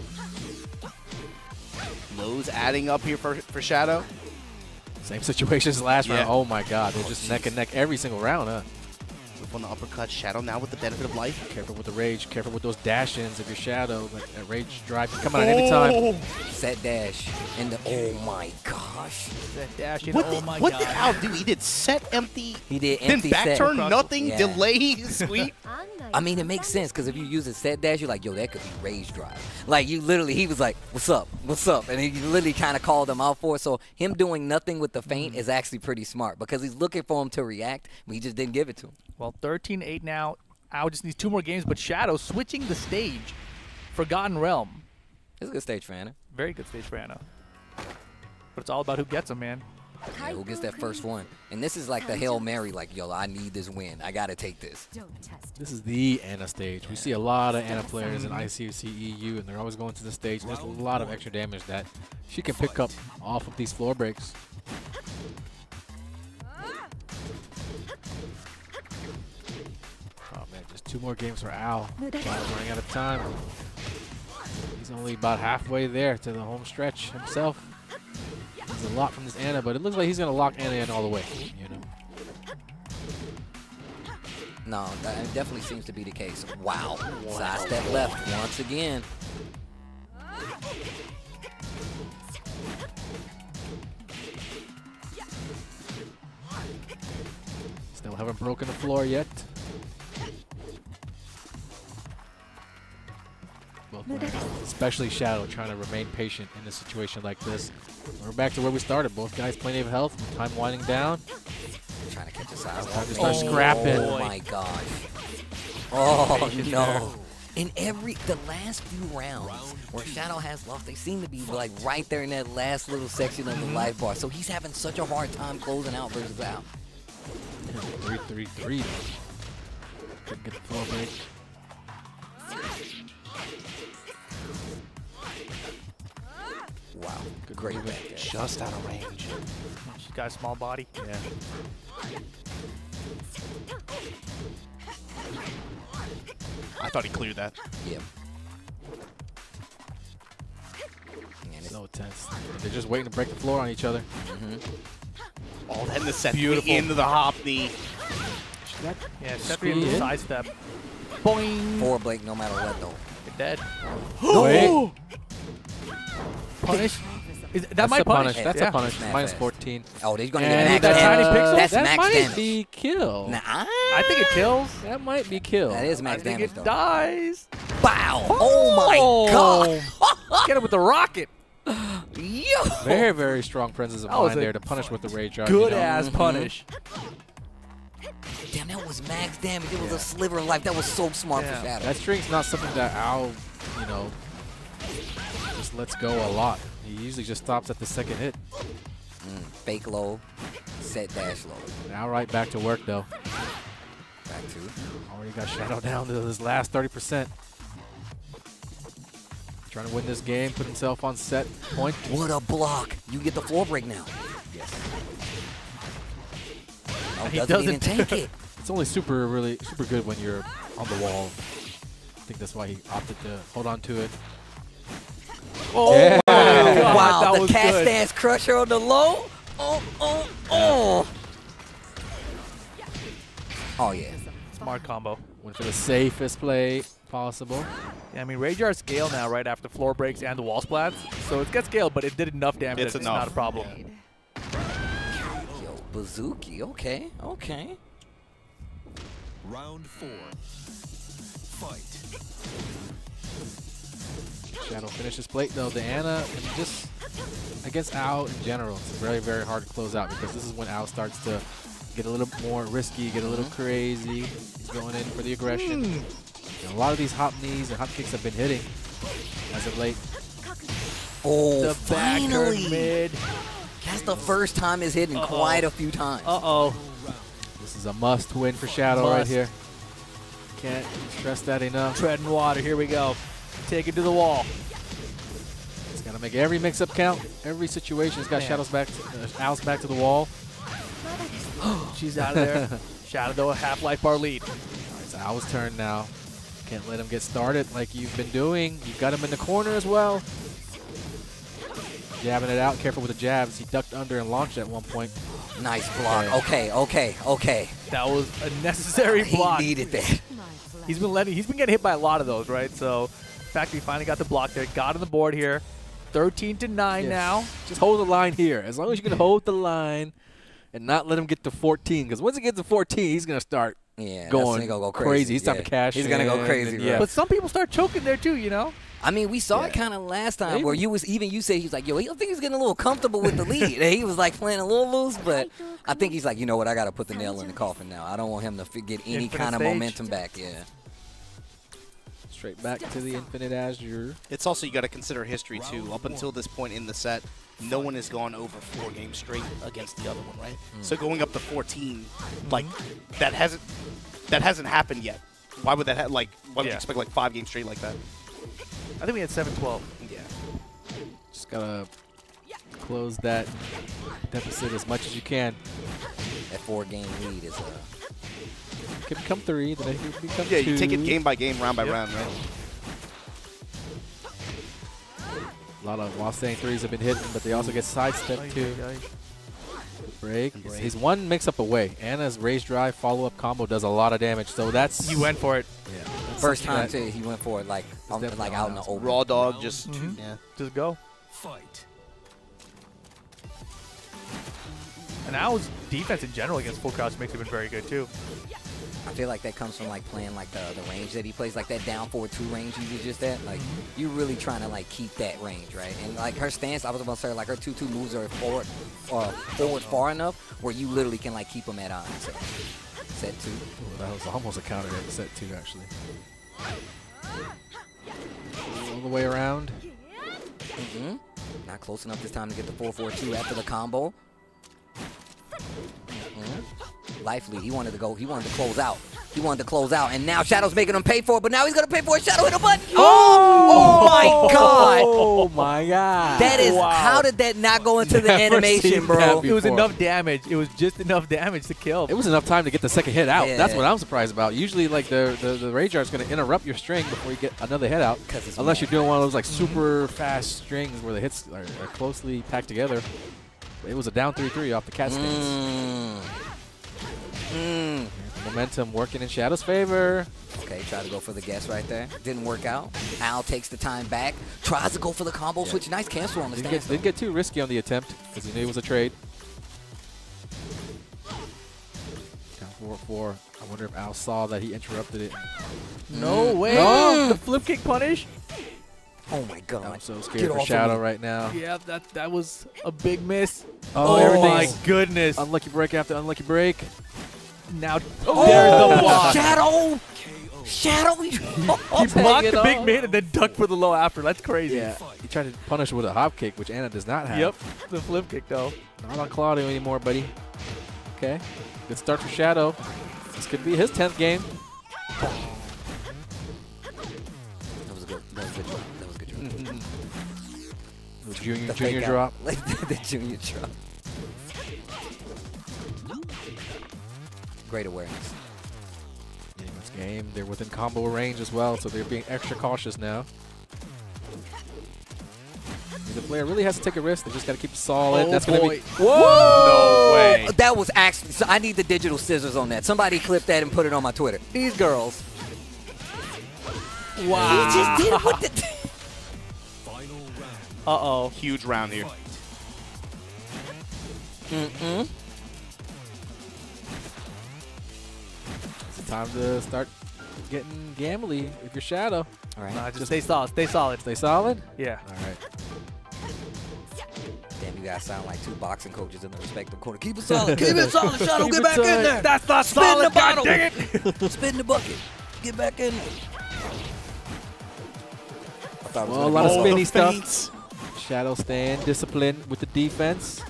Lows adding up here for Shadow. Same situation as last round. Yeah. Oh my God, they're just neck and neck every single round, huh? Whip on the uppercut. Shadow now with the benefit of life. Careful with the Rage, careful with those dash-ins of your Shadow. Like that Rage Drive can come out at any time. Set dash. And the, oh my gosh. That dash in, What oh my did God. Al do? He did set empty. He did Then empty back set. turn, nothing, Yeah. delay, sweep. I mean, it makes sense because if you use a set dash, you're like, yo, that could be Rage Drive. Like, you literally, he was like, what's up? What's up? And he literally kind of called him out for it. So him doing nothing with the feint is actually pretty smart because he's looking for him to react, but he just didn't give it to him. Well, 13-8 now. Al just needs 2 more games, but Shadow switching the stage. Forgotten Realm. It's a good stage for Anna. Very good stage for Anna. But it's all about who gets him, man. Yeah, who gets that first one? And this is like the Hail Mary, like, yo, I need this win. I got to take this. This is the Anna stage. We see a lot of Anna players in ICFC EU, and they're always going to the stage. And there's a lot of extra damage that she can pick up off of these floor breaks. Oh man, just 2 more games for Al. Al's running out of time. He's only about halfway there to the home stretch himself. There's a lot from this Anna, but it looks like he's going to lock Anna in all the way, you know. No, that definitely seems to be the case. Wow. Side step left once again. Still haven't broken the floor yet. Both players, especially Shadow, trying to remain patient in a situation like this. We're back to where we started. Both guys plenty of health. Time winding down. Trying to catch a side Time to start scrapping. Oh my gosh. Oh no. In the last few rounds where Shadow has lost, they seem to be like right there in that last little section of the life bar. So he's having such a hard time closing out versus Al. 3-3-3. Couldn't get the floor break. Wow. Great back there. Just out of range. She's got a small body. Yeah. I thought he cleared that. Yeah. Man, So tense. They're just waiting to break the floor on each other. All that in the set. Beautiful. Into the hop knee. Yeah, Screen. Stephanie sidestep. Boing. Forward Blake, no matter what though. You're dead. Wait. Punish. That That's might a punish. punish. That's Yeah. a punish. Snap Minus fast. 14. Oh, they're gonna And get that max tiny damage. pixel? That's that max might damage. be kill. Nah, I think it kills. That might be kill. that is I max think damage it though. dies. Wow! Oh my god! Get him with the rocket. Yo! Very, very strong presence of That was mind a there to punish with the rage jar. Good you know? ass punish. Damn, that was max damage. It was a sliver of life. That was so smart Yeah. for Shadow. That string's not something that Al, you know, just lets go a lot. He usually just stops at the second hit. Fake low, set dash low. Now right back to work though. Back to. Already got Shadow down to his last 30%. Trying to win this game, put himself on set point. What a block! You get the floor break now. Yes. Oh, He doesn't even doesn't. take it. It's only really super good when you're on the wall. I think that's why he opted to hold on to it. Oh, Yeah. God, Wow, that the was cat good. stance crusher on the low. Oh. Oh yeah. Smart combo. Went for the safest play possible. Yeah, I mean, Rajar scale now right after floor breaks and the wall splats. So it gets scaled, but it did enough damage It's that it's enough. not a problem. Yo, Bazooki. Okay. Okay. Round 4. Fight. Shadow finishes plate though. The Ana, and just against Al in general, it's very, very hard to close out because this is when Al starts to get a little more risky, get a little crazy. He's going in for the aggression. And a lot of these hop knees and hop kicks have been hitting as of late. Oh, The back turn finally. mid. That's the first time it's hit in quite a few times. Uh-oh. This is a must win for Shadow right Must. here. Can't stress that enough. Treading water. Here we go. Take it to the wall. He's got to make every mix-up count. Every situation. He's got Man. Shadow's back, Al's back to the wall. She's out of there. Shadow, though, a half-life bar lead. All right, it's Al's turn now. Can't let him get started like you've been doing. You've got him in the corner as well. Jabbing it out. Careful with the jabs. He ducked under and launched at one point. Nice block. Okay. Okay. That was a necessary He block. needed that. He's been getting hit by a lot of those, right? So, the fact that he finally got the block there, got on the board here. 13-9 Yes. now. Just hold the line here. As long as you can hold the line and not let him get to 14. Because once he gets to 14, he's going to start Yeah, going that's gonna go crazy. He's time Yeah. to cash He's gonna go in, crazy, and bro. yeah. But some people start choking there too, you know? I mean, we saw it kind of last time where you said he was like, yo, I think he's getting a little comfortable with the lead. And he was like playing a little loose, but I think he's like, you know what, I got to put the nail in the coffin now. I don't want him to get any Infinite kind of stage. momentum back. Yeah. Straight back to the Infinite Azure. It's also, you got to consider history too. Up until this point in the set, no one has gone over 4 games straight against the other one, right? So going up to 14, like that hasn't happened yet. Why would that why would you Yeah. expect like 5 games straight like that? I think we had 7-12. Yeah. Just got to close that deficit as much as you can. That 4-game lead is Can become 3, then it can become 2. Yeah, you take it game by game, round by Yep. round, right? A lot of while staying 3s have been hitting, but they also get sidestepped too. Break. He's one mix-up away. Anna's raise drive follow-up combo does a lot of damage, so that's... He went for it. Yeah. that's first something time that- too. He went for it like definitely out in the awesome. open. Raw dog, just Mhm. yeah. Just go. Fight. And Al's defense in general against full crouch makes it been very good too. I feel like that comes from like playing like the range that he plays, like that down forward 2 range he was just at. Like you really trying to like keep that range, right? And like her stance, I was about to say like her 2-2 moves are forward far enough where you literally can like keep them at on set 2. Ooh, that was almost a counter at set 2, actually. All the way around. Not close enough this time to get the 4-4-2 after the combo. Life lead. He wanted to close out. He wanted to close out, and now Shadow's making him pay for it, but now he's going to pay for it. Shadow hit a button. Oh my God. Oh, my God. That is, Wow. how did that not go into the animation, seen bro? that It was before. enough damage. It was just enough damage to kill. It was enough time to get the second hit out. Yeah. That's what I'm surprised about. Usually, like, the Rage Art is going to interrupt your string before you get another hit out. 'Cause it's Unless mad. you're doing one of those, like, super fast strings where the hits are closely packed together. It was a down 3-3 off the cat stings. Momentum working in Shadow's favor. Okay, tried to go for the guess right there. Didn't work out. Al takes the time back. Tries to go for the combo switch. Nice cancel on the stance. Didn't get too risky on the attempt because he knew it was a trade. Down 4-4. I wonder if Al saw that he interrupted it. No way. No. The flip kick punish. Oh my God. I'm so Get scared for off of Shadow me. right now. Yeah, that was a big miss. Oh, Oh my everything's goodness. unlucky break after unlucky break. Now, there's Oh, the block. Shadow! Shadow! He blocked it the big off. mid and then ducked for the low after. That's crazy. Yeah, he tried to punish with a hop kick, which Anna does not have. Yep. The flip kick, though. Not on Claudio anymore, buddy. Okay. Good start for Shadow. This could be his 10th game. That was a good. That was a good drop. That was a good drop. The junior The fake out. drop. Like the junior drop. Great awareness. In this game, they're within combo range as well, so they're being extra cautious now. The player really has to take a risk. They just got to keep it solid. Oh, That's going to boy. be. Whoa! No way. That was actually. So I need the digital scissors on that. Somebody clip that and put it on my Twitter. These girls. Wow. He just did it with the. Uh-oh. Huge round here. It's time to start getting gambly if you're Shadow. All right. Nah, just stay solid. Stay solid. Stay solid. Yeah. All right. Damn, you guys sound like two boxing coaches in the respective corner. Keep it solid. Keep it solid. Shadow, Keep get it back in tight. there. That's not Spin the solid. bottle. God dang it. Spin the bucket. Get back in there. I thought it was Well, a gonna lot be of slow. spinny stuff. Feints. Shadow staying disciplined with the defense.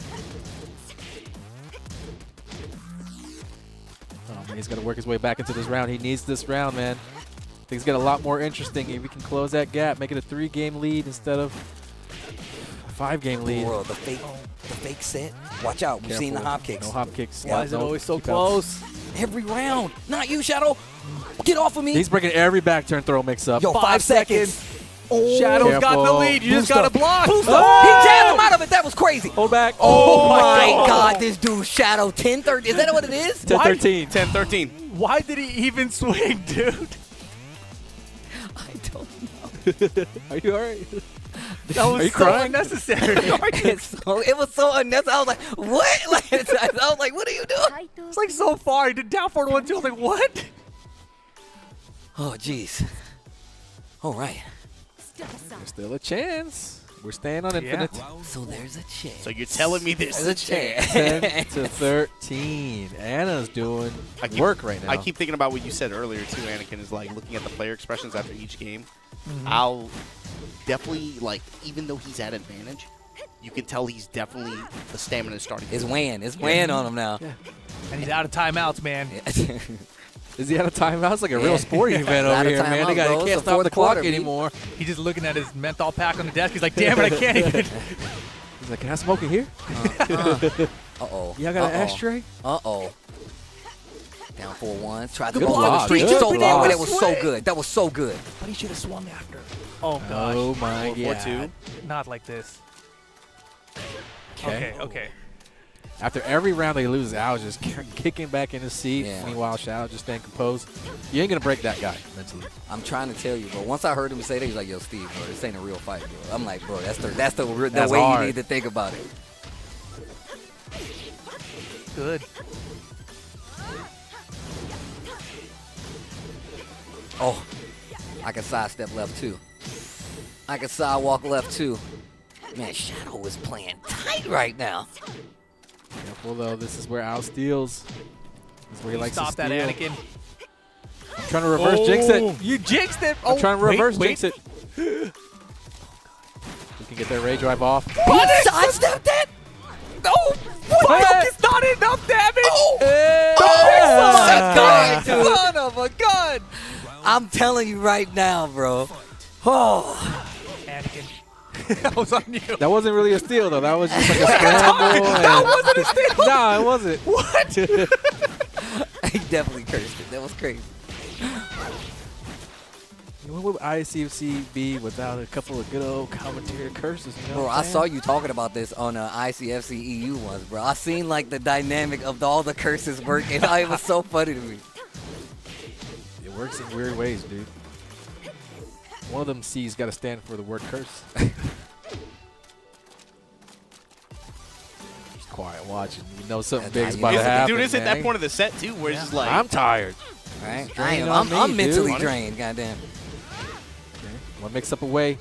Oh, man, he's got to work his way back into this round. He needs this round, man. Things get a lot more interesting if we can close that gap, make it a 3-game lead instead of a 5-game lead. Bro, the fake set. Watch out. We've seen the Careful. hop kicks. No hop kicks. Why is it No always so keep outs. close? Every round. Not you, Shadow. Get off of me. He's breaking every back turn throw mix up. Yo, 5 seconds. Oh, Shadow's got the Careful. lead. You just Boost got to up. block. Boost up. Oh! He jabbed him out of it. That was crazy. Hold back. Oh, my God. This dude, Shadow, 10-30. Is that what it is? 10-13. 10-13. Why did he even swing, dude? I don't know. Are you all right? That was Are you so crying? unnecessary. It was so unnecessary. I was like, what? Like, I was like, what are you doing? It's like so far. He did down 4-1-2. I was like, what? Oh, jeez. All right. There's still a chance. We're staying on Yeah. infinite. So there's a chance. So you're telling me this There's is a a chance? 10-13. Anna's doing work right now. I keep thinking about what you said earlier too, Anakin, is like looking at the player expressions after each game. I'll definitely, like, even though he's at advantage, you can tell he's definitely the stamina is starting. It's weighing. It's weighing on him now. And he's out of timeouts, man. Is he out of timeout? It's like a Yeah. real sporting event Out over of here, man. They timeout, bro. can't It's the stop the fourth clock quarter, B. anymore. He's just looking at his menthol pack on the desk. He's like, damn it, I can't even. He's like, can I smoke it here? Uh-oh. Y'all got an ashtray? Uh-oh. Down 4-1. Tried to Good go for the block. streak Good so far, block. but it was so good. That was so good. But he should have swung after. Oh, gosh. Oh, my 4-2. God. Not like this. Okay. Okay. After every round they lose, Al's just kicking back in his seat. Yeah. Meanwhile, Shadow just staying composed. You ain't going to break that guy mentally. I'm trying to tell you, bro. Once I heard him say that, he's like, yo, Steve, bro, this ain't a real fight, bro. I'm like, bro, that's the That's way hard. you need to think about it. Good. Oh, I can sidestep left, too. I can sidewalk left, too. Man, Shadow is playing tight right now. Careful, though. This is where Al steals. This is where he likes Stop to that, steal. Anakin. I'm trying to reverse jinx it. You jinxed it. I'm trying to reverse wait. jinx it. We can get that Ray drive off. He sidestepped that? No. What? It's not enough damage. Oh, Yeah. God, dude. Son of a gun! I'm telling you right now, bro. Oh. Anakin. That was on you. That wasn't really a steal, though. That was just like a scramble. That wasn't a steal. No, it wasn't. What? He definitely cursed it. That was crazy. What would ICFC be without a couple of good old commentary curses? You know Bro, what I I'm saw saying? you talking about this on ICFC EU once, bro. I seen like the dynamic of all the curses work, and it was so funny to me. It works in weird ways, dude. One of them C's got to stand for the word curse. Just quiet watching. You know something That's big's how about you to know. happen. Dude, it's at that man. point of the set, too, where it's just like, I'm tired. Right? Drain on me, I'm dude. mentally Want it? drained, goddamn. One mix up away.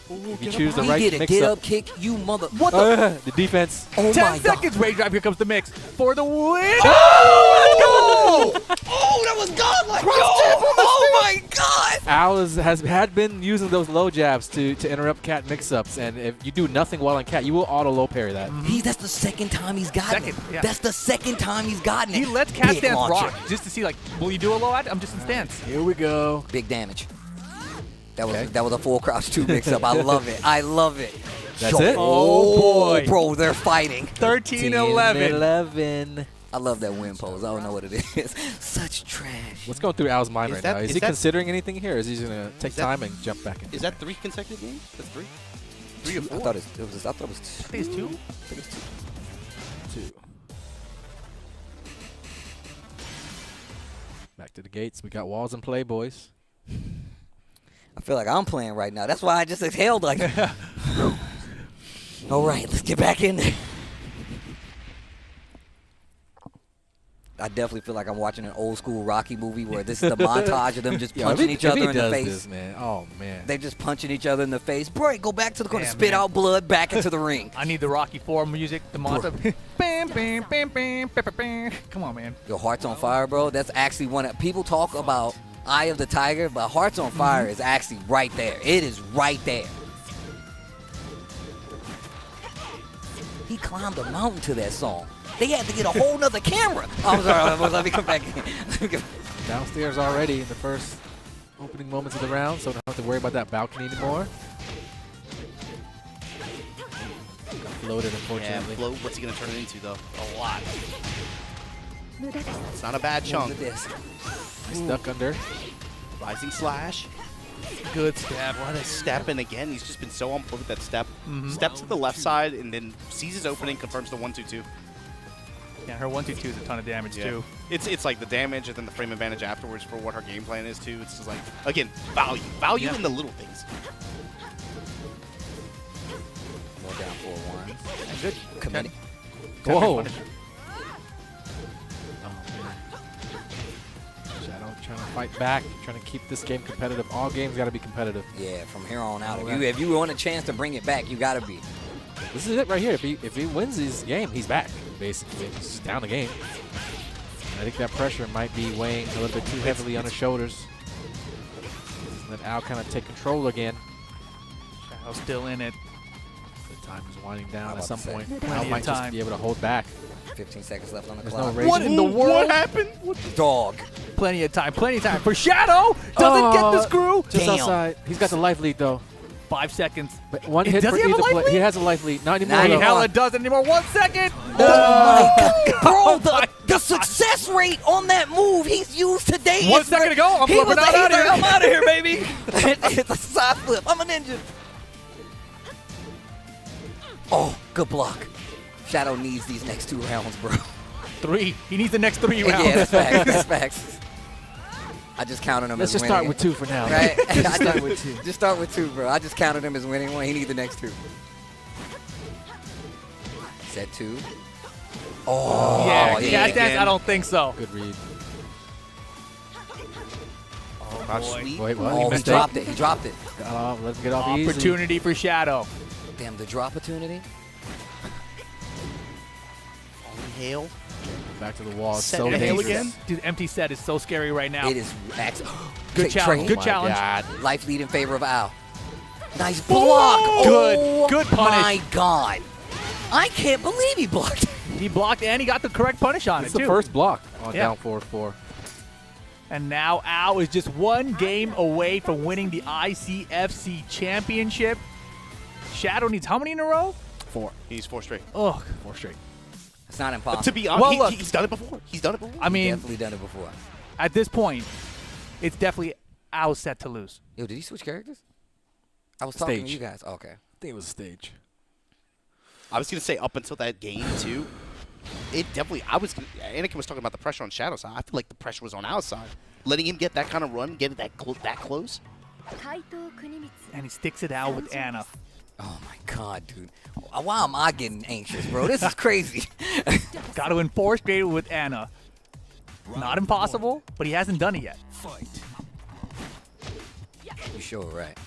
If you choose the He right get a mix get up. up kick, you mother. What the? The defense. Oh 10 my seconds, God. Ray Drive. Here comes the mix for the win. Oh, that was godlike. Oh my God. Al had been using those low jabs to interrupt cat mix-ups, and if you do nothing well on cat, you will auto low parry that. That's the second time he's gotten it. Yeah. That's the second time he's gotten it. He lets Cat Big Stance launcher. rock just to see, like, will you do a low ad? I'm just in stance. Here we go. Big damage. That was Okay. that was a full crouch 2 mix up. I love it. I love it. That's it? Oh, boy. Bro, they're fighting. 13-11. 11. I love that win pose. I don't know what it is. Such trash. What's going through Al's mind Is right that- now? Is is he that- considering anything here? Or is he going to take that- time and jump back in? is that 3 consecutive games? That's 3? 3 or 4? I thought it was. I thought it was. I think it's 2. two? Back to the gates. We got walls in play, boys. I feel like I'm playing right now. That's why I just exhaled like. All right, let's get back in there. I definitely feel like I'm watching an old school Rocky movie where this is the montage of them just punching each other in the face. This, man. Oh, man. They just punching each other in the face. Bro, go back to the corner, Yeah, spit man. out blood, back into the ring. I need the Rocky 4 music, the monster. Bam, bam, bam, bam, bam, bam, bam. Come on, man. Your Heart's on Fire, bro. That's actually one of people talk about Eye of the Tiger, but Heart's on Fire is actually right there. It is right there. He climbed a mountain to that song. They had to get a whole nother camera. Oh, I'm sorry. Let me come back in. Downstairs already in the first opening moments of the round, so don't have to worry about that balcony anymore. Got floated, Yeah, unfortunately. Flo, what's he going to turn it into, though? A lot. It's not a bad chunk. Stuck under. Rising slash. Good stab. What a step, and again, he's just been so on point with that step. Step to the left side, and then sees his opening, confirms the 1-2-2. Yeah, her 1-2-2 is a ton of damage, too. It's like the damage and then the frame advantage afterwards for what her game plan is, too. It's just like, again, value Yeah. in the little things. More down 4-1. And good. Committed. Whoa. Oh, man. Shadow trying to fight back, trying to keep this game competitive. All games got to be competitive. Yeah, from here on out. Alright. If you want a chance to bring it back, you got to be. This is it right here. If he wins his game, he's back, basically. He's just down the game. I think that pressure might be weighing a little bit too heavily on his shoulders. Let Al kind of take control again. Shadow's still in it. The time is winding down I'm at about some to say. point. Plenty Al of might just time. be able to hold back. 15 seconds left on the There's clock. no rage. What in the world? What happened? Dog. Plenty of time for Shadow. Doesn't get the screw. Just Damn. outside. He's got the life lead, though. 5 seconds. But one Does hit he for have a either life play. lead? He has a life lead. Not anymore. Nah, though. he Hell, it doesn't anymore. 1 second. Oh my God. Bro, my the success rate on that move he's used today. 1 is second to go. I'm he flipping was out like, of here. I'm out of here, baby. It's a side flip. I'm a ninja. Oh, good block. Shadow needs these next 2 rounds, bro. 3. He needs the next 3 rounds. Yeah, that's facts. That's facts. I just counted him Let's as just winning. start with 2 for now. Right? Just start with 2. Just start with 2, bro. I just counted him as winning 1. He needs the next 2. Set 2. Oh, Yeah, yeah. Cat Dance, I don't think so. Good read. Crouch boy. sweep. Wait, what? Oh, he missed dropped it. He dropped it. Let him get off easy. Opportunity for Shadow. Damn, the drop opportunity. Hail. Back to the wall. It's Set so and hail dangerous. again? Dude, empty set is so scary right now. It is Good challenge. Good My challenge. God. Life lead in favor of Al. Nice block. Good. Oh, Good punish. My God. I can't believe he blocked. He blocked and he got the correct punish on It's it, the too. first block on Yeah. down 4-4. And now Al is just one game away from winning the ICFC championship. Shadow needs how many in a row? 4. He's 4 straight. Ugh. 4 straight. It's not impossible. To be honest, Well, look. he's done it before. He's done it before. I mean, Definitely done it before. at this point, it's definitely Al's set to lose. Yo, did he switch characters? I was talking to Stage. you guys. Okay. I think it was a stage. I was going to say up until that game, too, it definitely, Anakin was talking about the pressure on Shadow's side. I feel like the pressure was on our side. Letting him get that kind of run, get it that close. And he sticks it out with Anna. Oh my God, dude. Why am I getting anxious, bro? This is crazy. Got to win 4 straight with Anna. Not impossible, but he hasn't done it yet. You sure, right?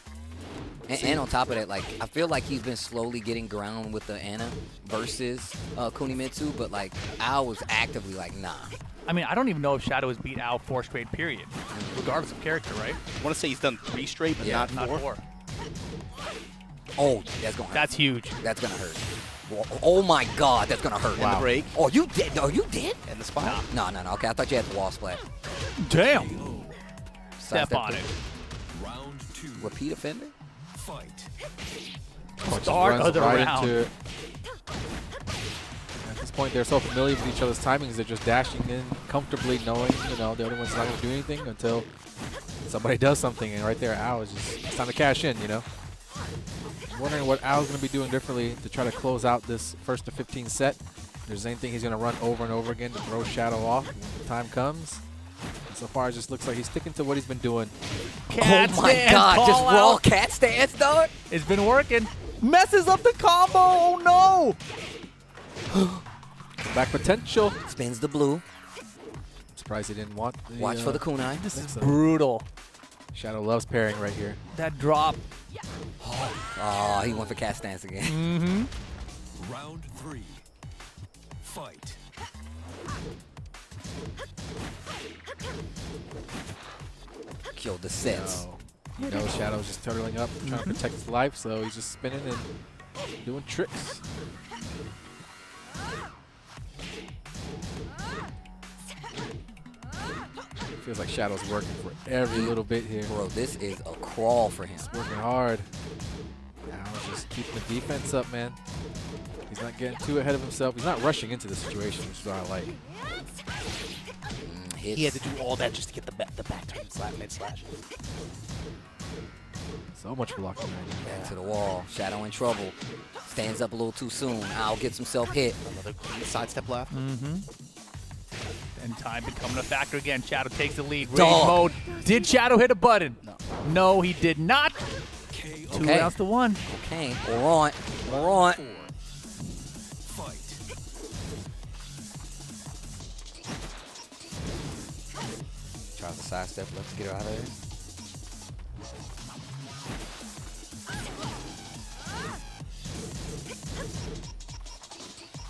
And on top of that, like, I feel like he's been slowly getting ground with the Anna versus Kunimitsu, but like Al was actively like, nah. I mean, I don't even know if Shadow has beat Al 4 straight, period. Regardless of character, right? I want to say he's done 3 straight, but Yeah, not 4. 4. Oh, that's gonna hurt. That's huge. That's gonna hurt. Oh my God, that's gonna hurt. In the break. Oh, you did? Oh, you did? And the spot. No. Okay, I thought you had the wall splash. Damn. Side Step on to- it. Repeat offender? Start of the round. Into it. At this point, they're so familiar with each other's timings, they're just dashing in comfortably, knowing, the other one's not going to do anything until somebody does something. And right there, Al is just, it's time to cash in, I'm wondering what Al's going to be doing differently to try to close out this first to 15 set. If there's anything he's going to run over and over again to throw Shadow off when the time comes. And so far, it just looks like he's sticking to what he's been doing. Cat Oh my stand, God, call just raw out. cat stance, dog? It's been working. Messes up the combo. Oh, no. Back potential. Spins the blue. Surprised he didn't want the, Watch for the kunai. This is so. brutal. Shadow loves pairing right here. That drop. Oh, he went for cat stance again. Mm-hmm. Round 3. Fight. Killed the sets. No, Shadow's just turtling up, trying to protect his life, so he's just spinning and doing tricks. Feels like Shadow's working for every little bit here. Bro, this is a crawl for him. He's working hard. Now he's just keeping the defense up, man. He's not getting too ahead of himself. He's not rushing into the situation, which is what I like. Hits. He had to do all that just to get the back turn mid slash. So much blocking right now. Back to the wall. Shadow in trouble. Stands up a little too soon. Al gets himself hit. Another clean sidestep left. Mm-hmm. And time becoming a factor again. Shadow takes the lead. Rage Dog. mode. Did Shadow hit a button? No. No, he did not. 2 Okay. rounds to 1. Okay, we're on. We're on. Tries to sidestep left to get her out of there.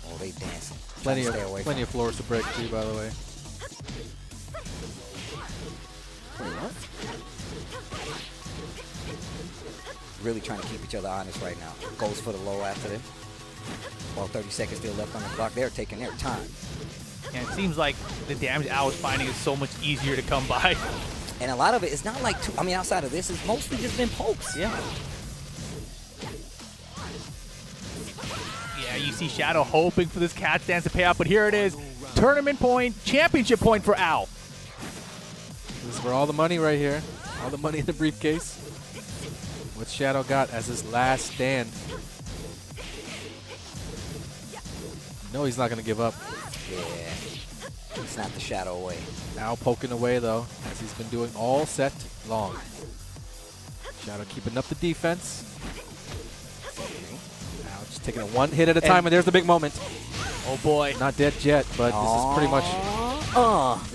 Oh, they dancing. Plenty Trying to stay away of floors to break too, by the way. Really trying to keep each other honest right now. Goes for the low after this. While 30 seconds still left on the clock, they're taking their time. And it seems like the damage Al is finding is so much easier to come by. And a lot of it is not like, outside of this, it's mostly just been pokes. Yeah. Yeah, you see Shadow hoping for this cat stance to pay out, but here it is. Tournament point, championship point for Al. This is for all the money right here. All the money in the briefcase. What Shadow got as his last stand. No, he's not going to give up. Yeah. It's not the Shadow way. Al poking away, though, as he's been doing all set long. Shadow keeping up the defense. Al just taking it one hit at a time, and there's the big moment. Oh, boy. Not dead yet, but this is pretty much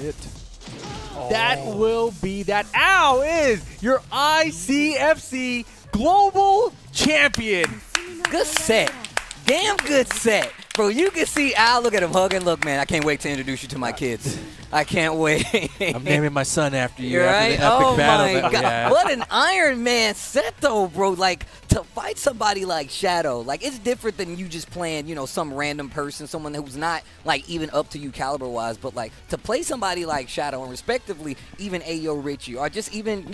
it. That will be that. Al is your ICFC Global Champion. Good set. Damn good set. Bro, you can see Al. Look at him hugging. Look, man, I can't wait to introduce you to my kids. I can't wait. I'm naming my son after you. You're after right? the epic Oh, battle. my God. Yeah. What an Iron Man set, though, bro. Like, to fight somebody like Shadow, like, it's different than you just playing, some random person, someone who's not, like, even up to you caliber-wise. But, like, to play somebody like Shadow and, respectively, even Ayo Richie or just even,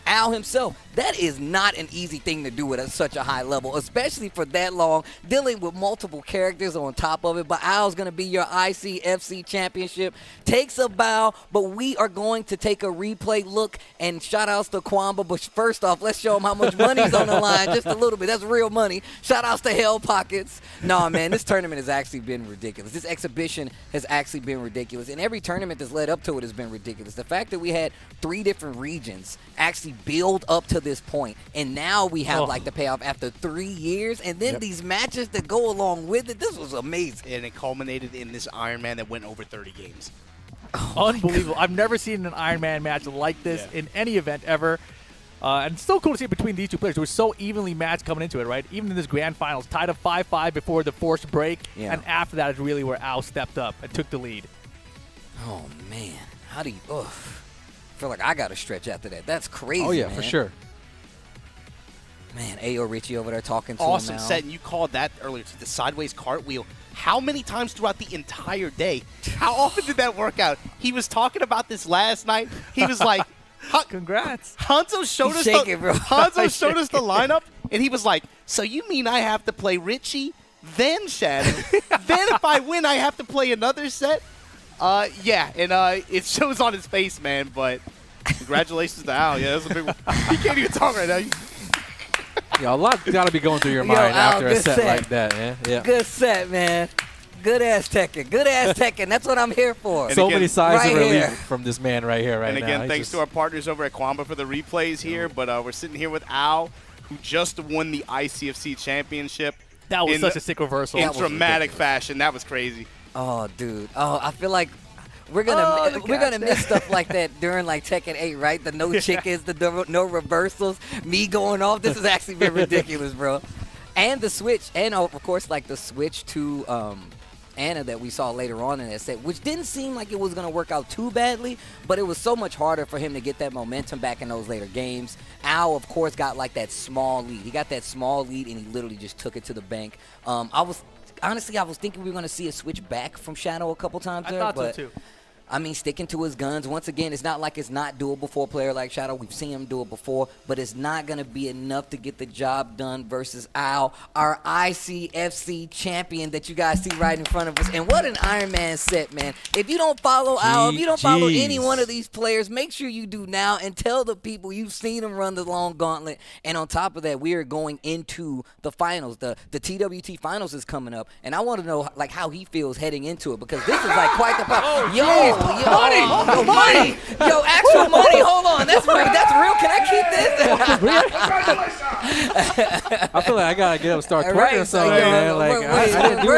Al himself, that is not an easy thing to do at such a high level, especially for that long, dealing with multiple characters on top of it. But Al's going to be your ICFC championship. Takes a bow, but we are going to take a replay look, and shout-outs to Kwamba. But first off, let's show him how much money's on the line, just a little bit. That's real money. Shout-outs to Hell Pockets. Nah, man, this tournament has actually been ridiculous. This exhibition has actually been ridiculous, and every tournament that's led up to it has been ridiculous. The fact that we had 3 different regions actually build up to this point, and now we have like the payoff after 3 years, and then these matches that go along with it. This was amazing, and it culminated in this Iron Man that went over 30 games. Unbelievable. I've never seen an Iron Man match like this in any event ever. And it's still cool to see it between these two players. It was so evenly matched coming into it, right? Even in this grand finals, tied up 5-5 before the forced break, and after that is really where Al stepped up and took the lead. Oh, man. How do you... Ugh. I feel like I got to stretch after that. That's crazy, Oh, yeah, man. for sure. Man, Ayo Richie over there talking to him Awesome now. set, and you called that earlier, the sideways cartwheel. How many times throughout the entire day? How often did that work out? He was talking about this last night. He was like, Congrats. Hanzo showed us shaking, bro. Hanzo showed us the lineup, and he was like, so you mean I have to play Richie, then Shadow, then if I win I have to play another set? Yeah, and it shows on his face, man, but congratulations to Al. Yeah, that's a big one. He can't even talk right now. Yeah, a lot got to be going through your mind Al, after a set like that, man. Yeah. Good set, man. Good ass Tekken. Good ass Tekken. That's what I'm here for. And So again, many sides right of relief here. from this man right here, right And now. again, He's thanks just- to our partners over at Kwamba for the replays here, but we're sitting here with Al, who just won the ICFC championship. That was in such a sick reversal. In dramatic fashion. That was crazy. Oh, dude. Oh, I feel like we're gonna miss stuff like that during like Tekken 8, right? The no chickens, the no reversals, me going off. This has actually been ridiculous, bro. And the switch, and of course, like the switch to Anna that we saw later on in that set, which didn't seem like it was gonna work out too badly, but it was so much harder for him to get that momentum back in those later games. Al, of course, got like that small lead. He got that small lead, and he literally just took it to the bank. Honestly, I was thinking we were going to see a switch back from Shadow a couple times I there. thought but so too. I mean, sticking to his guns. Once again, it's not like it's not doable for a player like Shadow. We've seen him do it before, but it's not going to be enough to get the job done versus Al, our ICFC champion that you guys see right in front of us. And what an Iron Man set, man. If you don't follow Al, if you don't follow any one of these players, make sure you do now and tell the people you've seen them run the long gauntlet. And on top of that, we are going into the finals. The TWT finals is coming up, and I want to know like how he feels heading into it, because this is like quite the Yo, Money! money! Yo, actual money. Hold on, that's real. Can I keep this? I feel like I gotta get up and start twerking Right, or something, so, man. Like I didn't do